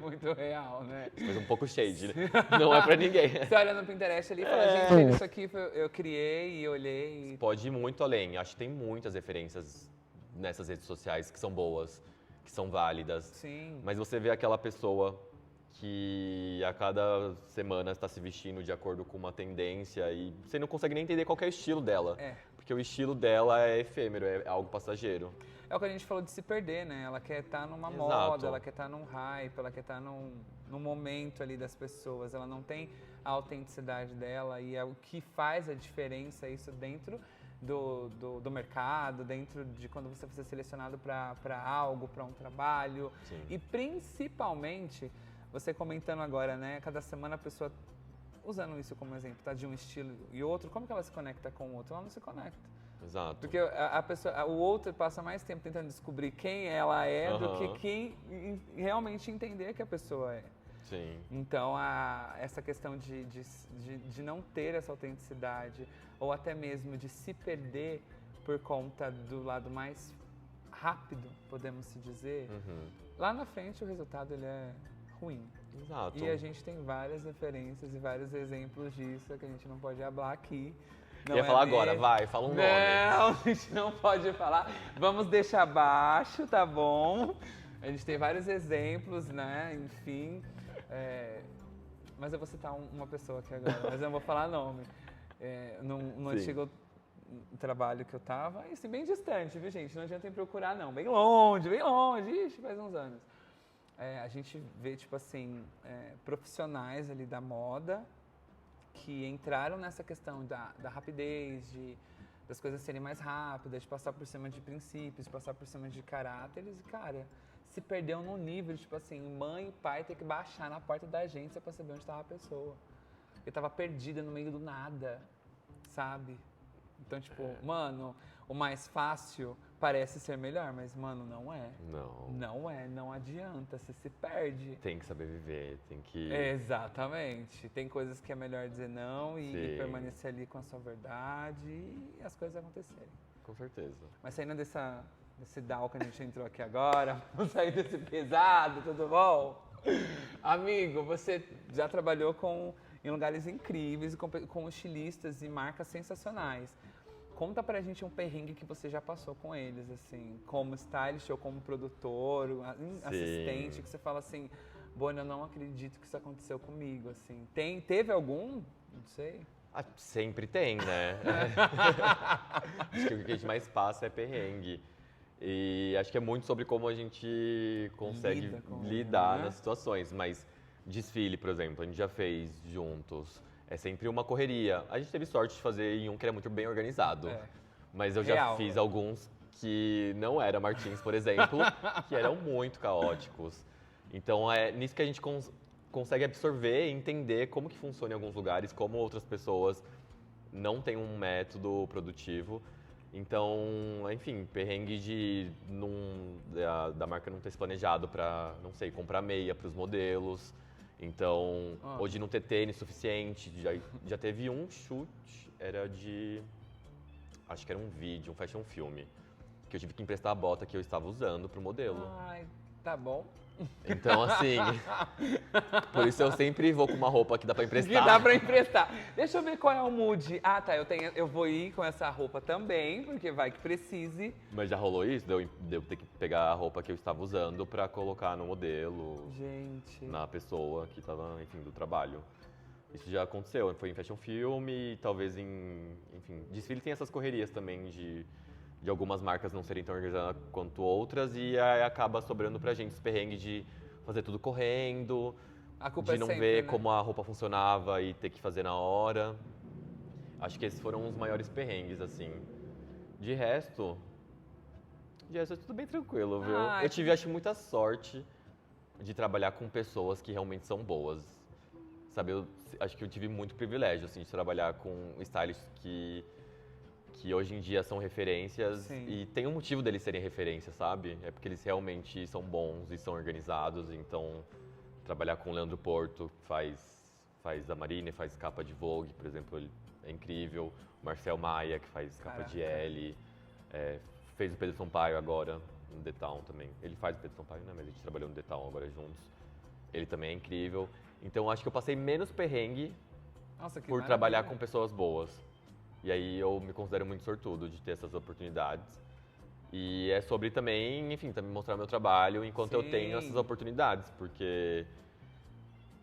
Muito real, né? Mas um pouco shade, né? Não é pra ninguém. Você olha no Pinterest ali e fala, gente, isso aqui eu criei e olhei. Pode ir muito além. Acho que tem muitas referências nessas redes sociais que são boas, que são válidas. Sim. Mas você vê aquela pessoa que a cada semana está se vestindo de acordo com uma tendência e você não consegue nem entender qual que é o estilo dela. Porque o estilo dela é efêmero, é algo passageiro. É o que a gente falou de se perder, né? Ela quer estar numa Exato. moda, ela quer estar num hype, ela quer estar num momento ali das pessoas. Ela não tem a autenticidade dela e é o que faz a diferença isso dentro do mercado, dentro de quando você vai ser selecionado para algo, para um trabalho. Sim. E principalmente, você comentando agora, né? Cada semana a pessoa, usando isso como exemplo, tá de um estilo e outro, como que ela se conecta com o outro? Ela não se conecta. Exato. Porque a pessoa, o outro passa mais tempo tentando descobrir quem ela é do que quem realmente entender que a pessoa é. Sim. Então, essa questão de não ter essa autenticidade ou até mesmo de se perder por conta do lado mais rápido, podemos se dizer, lá na frente o resultado ele é ruim. Exato. E a gente tem várias referências e vários exemplos disso que a gente não pode falar aqui. Não Ia é falar agora, mesmo? vai, fala um nome. Não, a gente não pode falar. Vamos deixar baixo, tá bom? A gente tem vários exemplos, né? Enfim. Mas eu vou citar uma pessoa aqui agora, mas eu não vou falar nome. No antigo trabalho que eu tava, e assim, bem distante, viu, gente? Não adianta em procurar, não. Bem longe, ixi, faz uns anos. A gente vê, tipo assim, profissionais ali da moda que entraram nessa questão da rapidez, das coisas serem mais rápidas, de passar por cima de princípios, de passar por cima de caráteres, e, cara, se perdeu num nível, tipo assim, mãe e pai ter que baixar na porta da agência pra saber onde estava a pessoa. Eu tava perdida no meio do nada, sabe? Então, tipo, mano, o mais fácil parece ser melhor, mas, mano, não é. Não adianta, você se perde. Tem que saber viver, tem que... Exatamente. Tem coisas que é melhor dizer não e permanecer ali com a sua verdade e as coisas acontecerem. Com certeza. Mas saindo desse down que a gente entrou aqui agora, vamos sair desse pesado, tudo bom? Amigo, você já trabalhou em lugares incríveis, com estilistas e marcas sensacionais. Conta pra gente um perrengue que você já passou com eles, assim, como stylist ou como produtor, assistente, que você fala assim, Bona, eu não acredito que isso aconteceu comigo, assim. Teve algum? Não sei. Sempre tem, né? Acho que o que a gente mais passa é perrengue. E acho que é muito sobre como a gente consegue lidar nas situações. Mas desfile, por exemplo, a gente já fez juntos. É sempre uma correria. A gente teve sorte de fazer em um que era muito bem organizado. Mas eu já fiz alguns que não era Martins, por exemplo, que eram muito caóticos. Então é nisso que a gente consegue absorver e entender como que funciona em alguns lugares, como outras pessoas não têm um método produtivo. Então, enfim, perrengue da marca não ter se planejado para, não sei, comprar meia para os modelos. Então, ou de não ter tênis suficiente. Já teve um shoot, acho que era um vídeo, um fashion filme, que eu tive que emprestar a bota que eu estava usando pro modelo. Ai, tá bom. Então, assim, por isso eu sempre vou com uma roupa que dá pra emprestar. Que dá pra emprestar. Deixa eu ver qual é o mood. Ah, tá, eu vou ir com essa roupa também, porque vai que precise. Mas já rolou isso? De eu ter que pegar a roupa que eu estava usando pra colocar no modelo. Gente. Na pessoa que tava, enfim, do trabalho. Isso já aconteceu. Foi em fashion film e talvez enfim, desfile tem essas correrias também de algumas marcas não serem tão organizadas quanto outras e aí acaba sobrando pra gente esse perrengue de fazer tudo correndo, A culpa de é não sempre, ver né? como a roupa funcionava e ter que fazer na hora. Acho que esses foram os maiores perrengues, assim. De resto, é tudo bem tranquilo, viu? Ah, Eu tive, acho, muita sorte de trabalhar com pessoas que realmente são boas. Sabe, eu acho que eu tive muito privilégio, assim, de trabalhar com stylists que hoje em dia são referências Sim. e tem um motivo deles serem referências, sabe? É porque eles realmente são bons e são organizados, então trabalhar com o Leandro Porto, que faz a Marina, faz capa de Vogue, por exemplo, ele é incrível. O Marcel Maia, que faz capa de Caraca. Elle, fez o Pedro Sampaio agora no The Town também. Ele faz o Pedro Sampaio, né? Mas a gente trabalhou no The Town agora juntos. Ele também é incrível. Então acho que eu passei menos perrengue Nossa, que por maravilha. trabalhar com pessoas boas. E aí eu me considero muito sortudo de ter essas oportunidades. E é sobre também, enfim, também mostrar meu trabalho enquanto eu tenho Sim. essas oportunidades, porque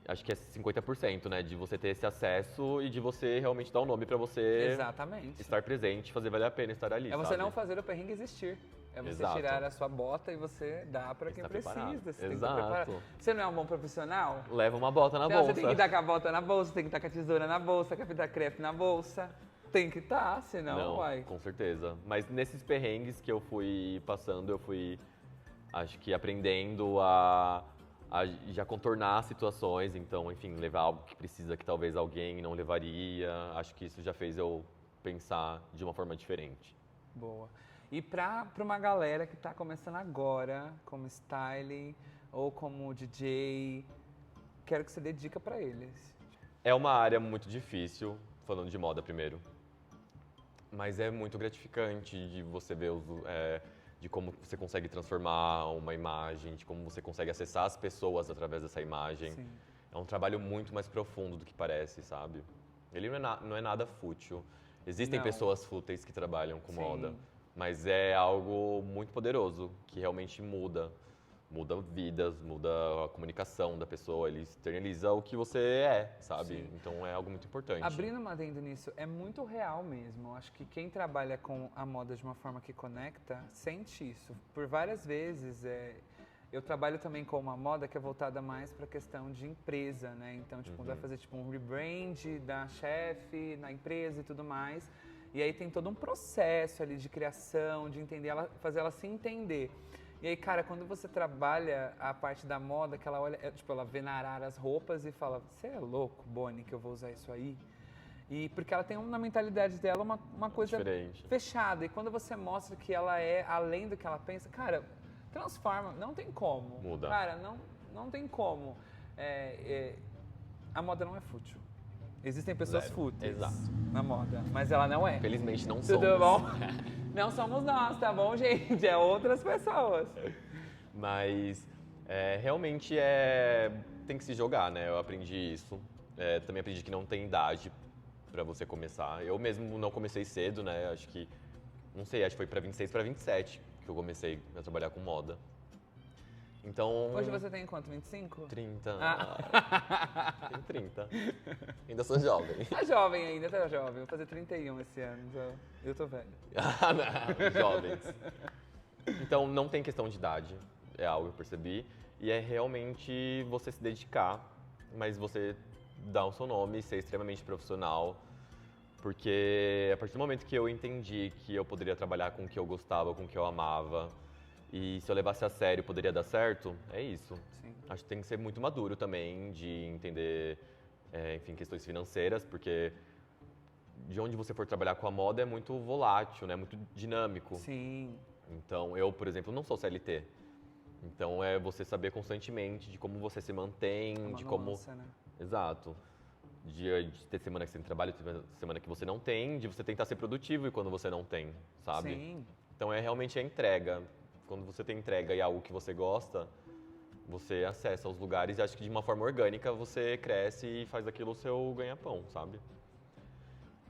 acho que é 50%, né, de você ter esse acesso e de você realmente dar um nome pra você Exatamente. estar presente, fazer valer a pena estar ali, É você sabe? não fazer o perrengue existir. É você Exato. tirar a sua bota e você dá pra quem Estar precisa. preparado. Você tem que Exato. estar preparado. Você não é um bom profissional? Leva uma bota na Então bolsa. você tem que estar com a bota na bolsa, tem que estar com a tesoura na bolsa, com a fita crepe na bolsa. Tem que estar, senão Não, vai. com certeza. Mas nesses perrengues que eu fui passando, eu fui, acho que aprendendo a já contornar situações. Então, enfim, levar algo que precisa que talvez alguém não levaria. Acho que isso já fez eu pensar de uma forma diferente. Boa. E pra uma galera que tá começando agora, como styling ou como DJ, quero que você dê dica pra eles. É uma área muito difícil, falando de moda primeiro. Mas é muito gratificante de você ver de como você consegue transformar uma imagem, de como você consegue acessar as pessoas através dessa imagem. Sim. É um trabalho muito mais profundo do que parece, sabe? Ele não é nada fútil. Existem Não. pessoas fúteis que trabalham com Sim. moda, mas é algo muito poderoso, que realmente muda vidas, muda a comunicação da pessoa, ele externaliza o que você é, sabe? Sim. Então é algo muito importante. Abrindo uma adendo nisso, é muito real mesmo. Acho que quem trabalha com a moda de uma forma que conecta, sente isso. Por várias vezes, eu trabalho também com uma moda que é voltada mais para a questão de empresa, né? Então, tipo, vai fazer tipo um rebrand da chefe na empresa e tudo mais. E aí tem todo um processo ali de criação, de entender ela, fazer ela se entender. E aí, cara, quando você trabalha a parte da moda, que ela olha, tipo, ela vê na arara as roupas e fala, você é louco, Bonnie, que eu vou usar isso aí? E porque ela tem na mentalidade dela uma coisa Diferente. fechada. E quando você mostra que ela é além do que ela pensa, cara, transforma, não tem como. Muda. Cara, não tem como. A moda não é fútil. Existem pessoas Zero. fúteis Exato. na moda, mas ela não é. Felizmente não Tudo somos. bom? Não somos nós, tá bom, gente? É outras pessoas. Mas realmente tem que se jogar, né? Eu aprendi isso. Também aprendi que não tem idade pra você começar. Eu mesmo não comecei cedo, né? Acho que, não sei, acho que foi pra 26 para 27 que eu comecei a trabalhar com moda. Então... Hoje você tem quanto? 25? 30. Ah. Tenho 30. Ainda sou jovem. Tá jovem ainda, tá jovem. Vou fazer 31 esse ano, então eu tô velho. Ah, não, jovens. Então não tem questão de idade, é algo que eu percebi. E é realmente você se dedicar, mas você dar o seu nome, ser extremamente profissional. Porque a partir do momento que eu entendi que eu poderia trabalhar com o que eu gostava, com o que eu amava, e se eu levasse a sério poderia dar certo, é isso. Sim. Acho que tem que ser muito maduro também, de entender, enfim, questões financeiras, porque de onde você for trabalhar com a moda é muito volátil, né? Muito dinâmico. Sim. Então, eu, por exemplo, não sou CLT. Então, é você saber constantemente de como você se mantém, Uma de como... nuance, né? Exato. De ter semana que você tem trabalho, ter semana que você não tem, de você tentar ser produtivo e quando você não tem, sabe? Sim. Então, realmente a entrega. Quando você tem entrega e algo que você gosta, você acessa os lugares e acho que de uma forma orgânica você cresce e faz daquilo o seu ganha-pão, sabe?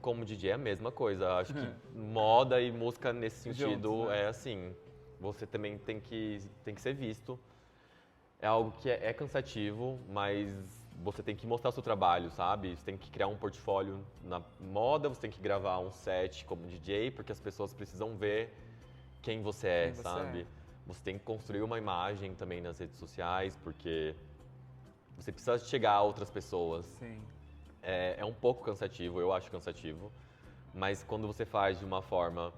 Como DJ é a mesma coisa. Acho que moda e música nesse sentido Juntos, né? é assim. Você também tem que ser visto. É algo que é cansativo, mas você tem que mostrar o seu trabalho, sabe? Você tem que criar um portfólio na moda, você tem que gravar um set como DJ, porque as pessoas precisam ver quem você é, Quem você sabe? é. Você tem que construir uma imagem também nas redes sociais, porque Você precisa chegar a outras pessoas. Sim. É um pouco cansativo, eu acho cansativo. Mas quando você faz de uma forma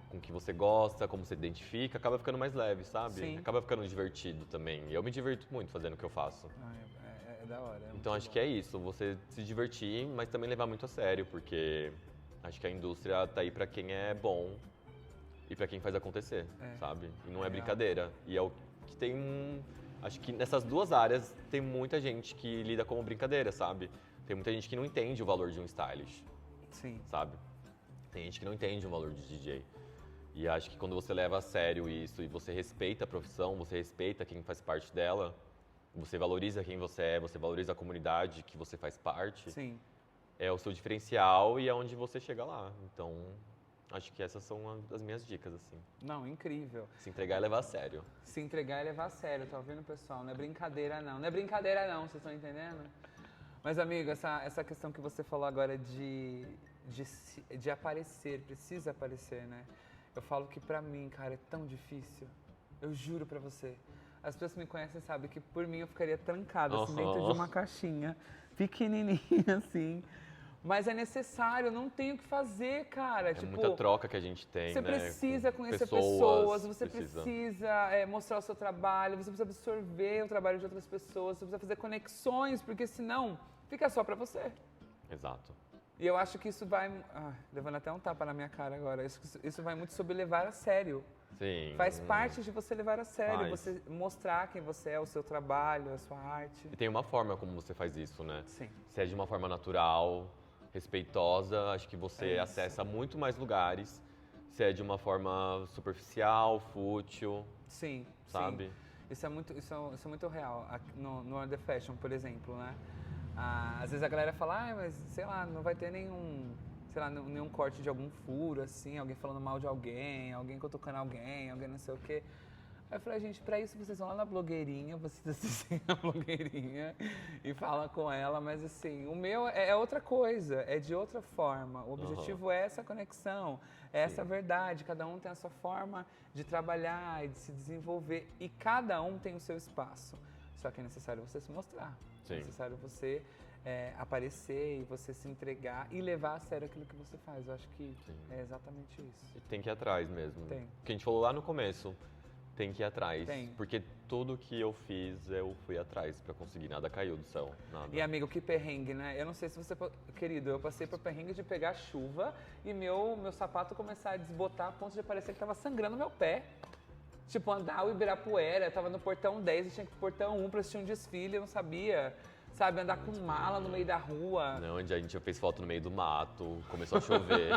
com que você gosta, como você identifica, acaba ficando mais leve, sabe? Sim. Acaba ficando divertido também. E eu me divirto muito fazendo o que eu faço. É da hora. Então acho que é isso, você se divertir, mas também levar muito a sério, porque acho que a indústria tá aí pra quem é bom e pra quem faz acontecer, sabe? E não é Legal. brincadeira. E é o que tem. Acho que nessas duas áreas tem muita gente que lida como brincadeira, sabe? Tem muita gente que não entende o valor de um stylist, Sim. sabe? Tem gente que não entende o valor de DJ. E acho que quando você leva a sério isso e você respeita a profissão, você respeita quem faz parte dela, você valoriza quem você é, você valoriza a comunidade que você faz parte, Sim. é o seu diferencial e é onde você chega lá. Então, acho que essas são as minhas dicas, assim. Não, incrível. Se entregar e levar a sério. Se entregar e levar a sério, tá ouvindo, pessoal? Não é brincadeira, não. Não é brincadeira, não, vocês estão entendendo? Mas, amigo, essa questão que você falou agora de aparecer, precisa aparecer, né? Eu falo que pra mim, cara, é tão difícil. Eu juro pra você. As pessoas que me conhecem sabem que por mim eu ficaria trancada assim, dentro de uma caixinha, pequenininha assim. Mas é necessário, não tem o que fazer, cara. É tipo, muita troca que a gente tem, você né? precisa com conhecer pessoas, você precisa mostrar o seu trabalho, você precisa absorver o trabalho de outras pessoas, você precisa fazer conexões, porque senão fica só pra você. Exato. E eu acho que isso vai... levando até um tapa na minha cara agora. Isso vai muito sobre levar a sério. Sim. Faz parte de você levar a sério, Faz. você mostrar quem você é, o seu trabalho, a sua arte. E tem uma forma como você faz isso, né? Sim. Se é de uma forma natural, respeitosa, acho que você isso. acessa muito mais lugares. Se é de uma forma superficial, fútil, Sim, sabe? sim. Isso é muito real. No On The Fashion, por exemplo, né? Às vezes a galera fala, mas sei lá, não vai ter nenhum corte de algum furo, assim, alguém falando mal de alguém cutucando alguém não sei o quê. Aí eu falei, gente, pra isso vocês vão lá na blogueirinha, vocês assistem a blogueirinha e falam com ela, mas assim, o meu é outra coisa, é de outra forma. O objetivo é essa conexão, é essa verdade. Cada um tem a sua forma de trabalhar e de se desenvolver e cada um tem o seu espaço. Só que é necessário você se mostrar, Sim. é necessário você aparecer e você se entregar e levar a sério aquilo que você faz. Eu acho que é exatamente isso. E tem que ir atrás mesmo. Tem. O que a gente falou lá no começo, tem que ir atrás. Tem. Porque tudo que eu fiz, eu fui atrás pra conseguir. Nada caiu do céu, nada. E amigo, que perrengue, né? Eu não sei se você... Querido, eu passei por perrengue de pegar chuva e meu sapato começar a desbotar a ponto de parecer que tava sangrando meu pé. Tipo, andar o Ibirapuera, eu tava no portão 10 e tinha que ir pro portão 1 pra assistir um desfile, eu não sabia. Sabe, andar com mala no meio da rua. Não, onde a gente fez foto no meio do mato, começou a chover.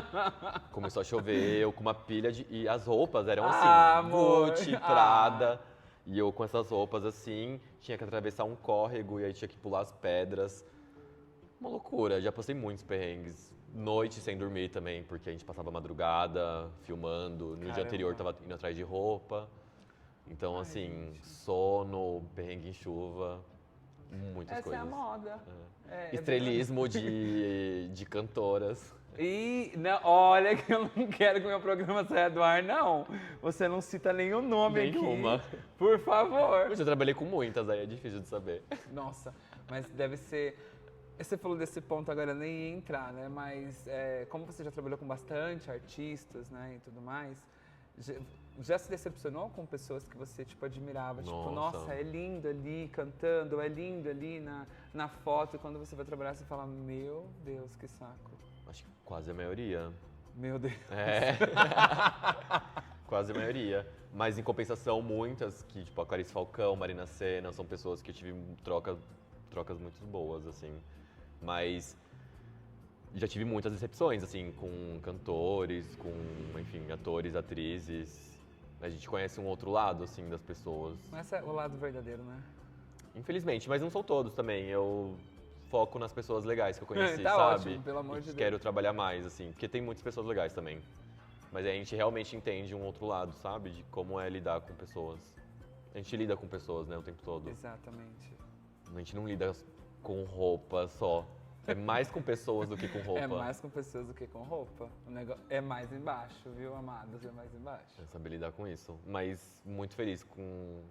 Começou a chover, eu com uma pilha de... E as roupas eram assim, amor. Gucci, Prada. E eu com essas roupas assim, tinha que atravessar um córrego e aí tinha que pular as pedras. Uma loucura, já passei muitos perrengues. Noite sem dormir também, porque a gente passava madrugada, filmando. No dia anterior tava indo atrás de roupa. Então, assim, sono, perrengue em chuva, muitas Essa coisas. é a moda. Estrelismo de cantoras. E, não, olha que eu não quero que o meu programa saia do ar, não. Você não cita nenhum nome Nenhuma. aqui. Por favor. Eu já trabalhei com muitas, aí é difícil de saber. Nossa, mas deve ser... Você falou desse ponto agora, nem ia entrar, né? Mas como você já trabalhou com bastante artistas, né, e tudo mais, já se decepcionou com pessoas que você, tipo, admirava? Tipo, nossa, é lindo ali cantando, é lindo ali na foto. E quando você vai trabalhar, você fala, meu Deus, que saco. Acho que quase a maioria. Meu Deus. É. Quase a maioria. Mas em compensação, muitas que, tipo, a Clarice Falcão, Marina Sena, são pessoas que eu tive trocas muito boas, assim. Mas já tive muitas decepções, assim, com cantores, com, enfim, atores, atrizes. A gente conhece um outro lado, assim, das pessoas. Mas é o lado verdadeiro, né? Infelizmente, mas não são todos também. Eu foco nas pessoas legais que eu conheci, Tá sabe? ótimo, pelo amor de Deus. Quero trabalhar mais, assim, porque tem muitas pessoas legais também. Mas aí a gente realmente entende um outro lado, sabe? De como é lidar com pessoas. A gente lida com pessoas, né, o tempo todo. Exatamente. A gente não lida com roupa só. É mais com pessoas do que com roupa. É mais com pessoas do que com roupa. O negócio é mais embaixo, viu, amados? É mais embaixo. É saber lidar com isso. Mas muito feliz com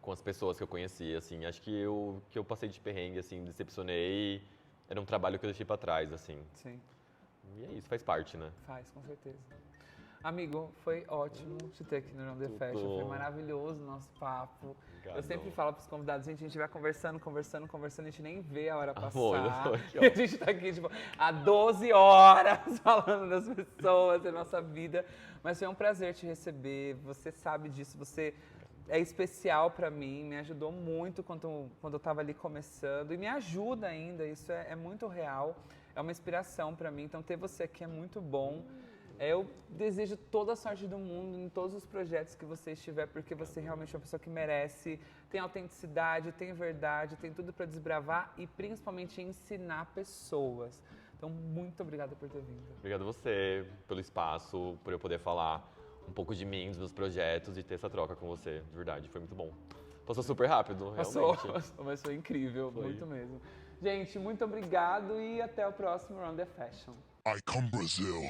com as pessoas que eu conheci, assim. Acho que o que eu passei de perrengue, assim, decepcionei, era um trabalho que eu deixei pra trás, assim. Sim, E é isso, faz parte, né? faz, com certeza. Amigo, foi ótimo te ter aqui no Round the Fashion, foi maravilhoso o nosso papo. Obrigado. Eu sempre falo pros convidados, gente, a gente vai conversando, a gente nem vê a hora passar. Amor, eu tô aqui, ó. E a gente tá aqui, tipo, há 12 horas falando das pessoas, da nossa vida. Mas foi um prazer te receber, você sabe disso, você é especial pra mim, me ajudou muito quando eu tava ali começando e me ajuda ainda, isso é muito real, é uma inspiração pra mim, então ter você aqui é muito bom. Eu desejo toda a sorte do mundo em todos os projetos que você estiver, porque você realmente é uma pessoa que merece, tem autenticidade, tem verdade, tem tudo pra desbravar e principalmente ensinar pessoas. Então, muito obrigada por ter vindo. Obrigado a você pelo espaço, por eu poder falar um pouco de mim, dos meus projetos e ter essa troca com você, de verdade, foi muito bom. Passou super rápido, realmente. Mas foi incrível, Foi. muito mesmo. Gente, muito obrigado e até o próximo Round the Fashion. I come Brazil.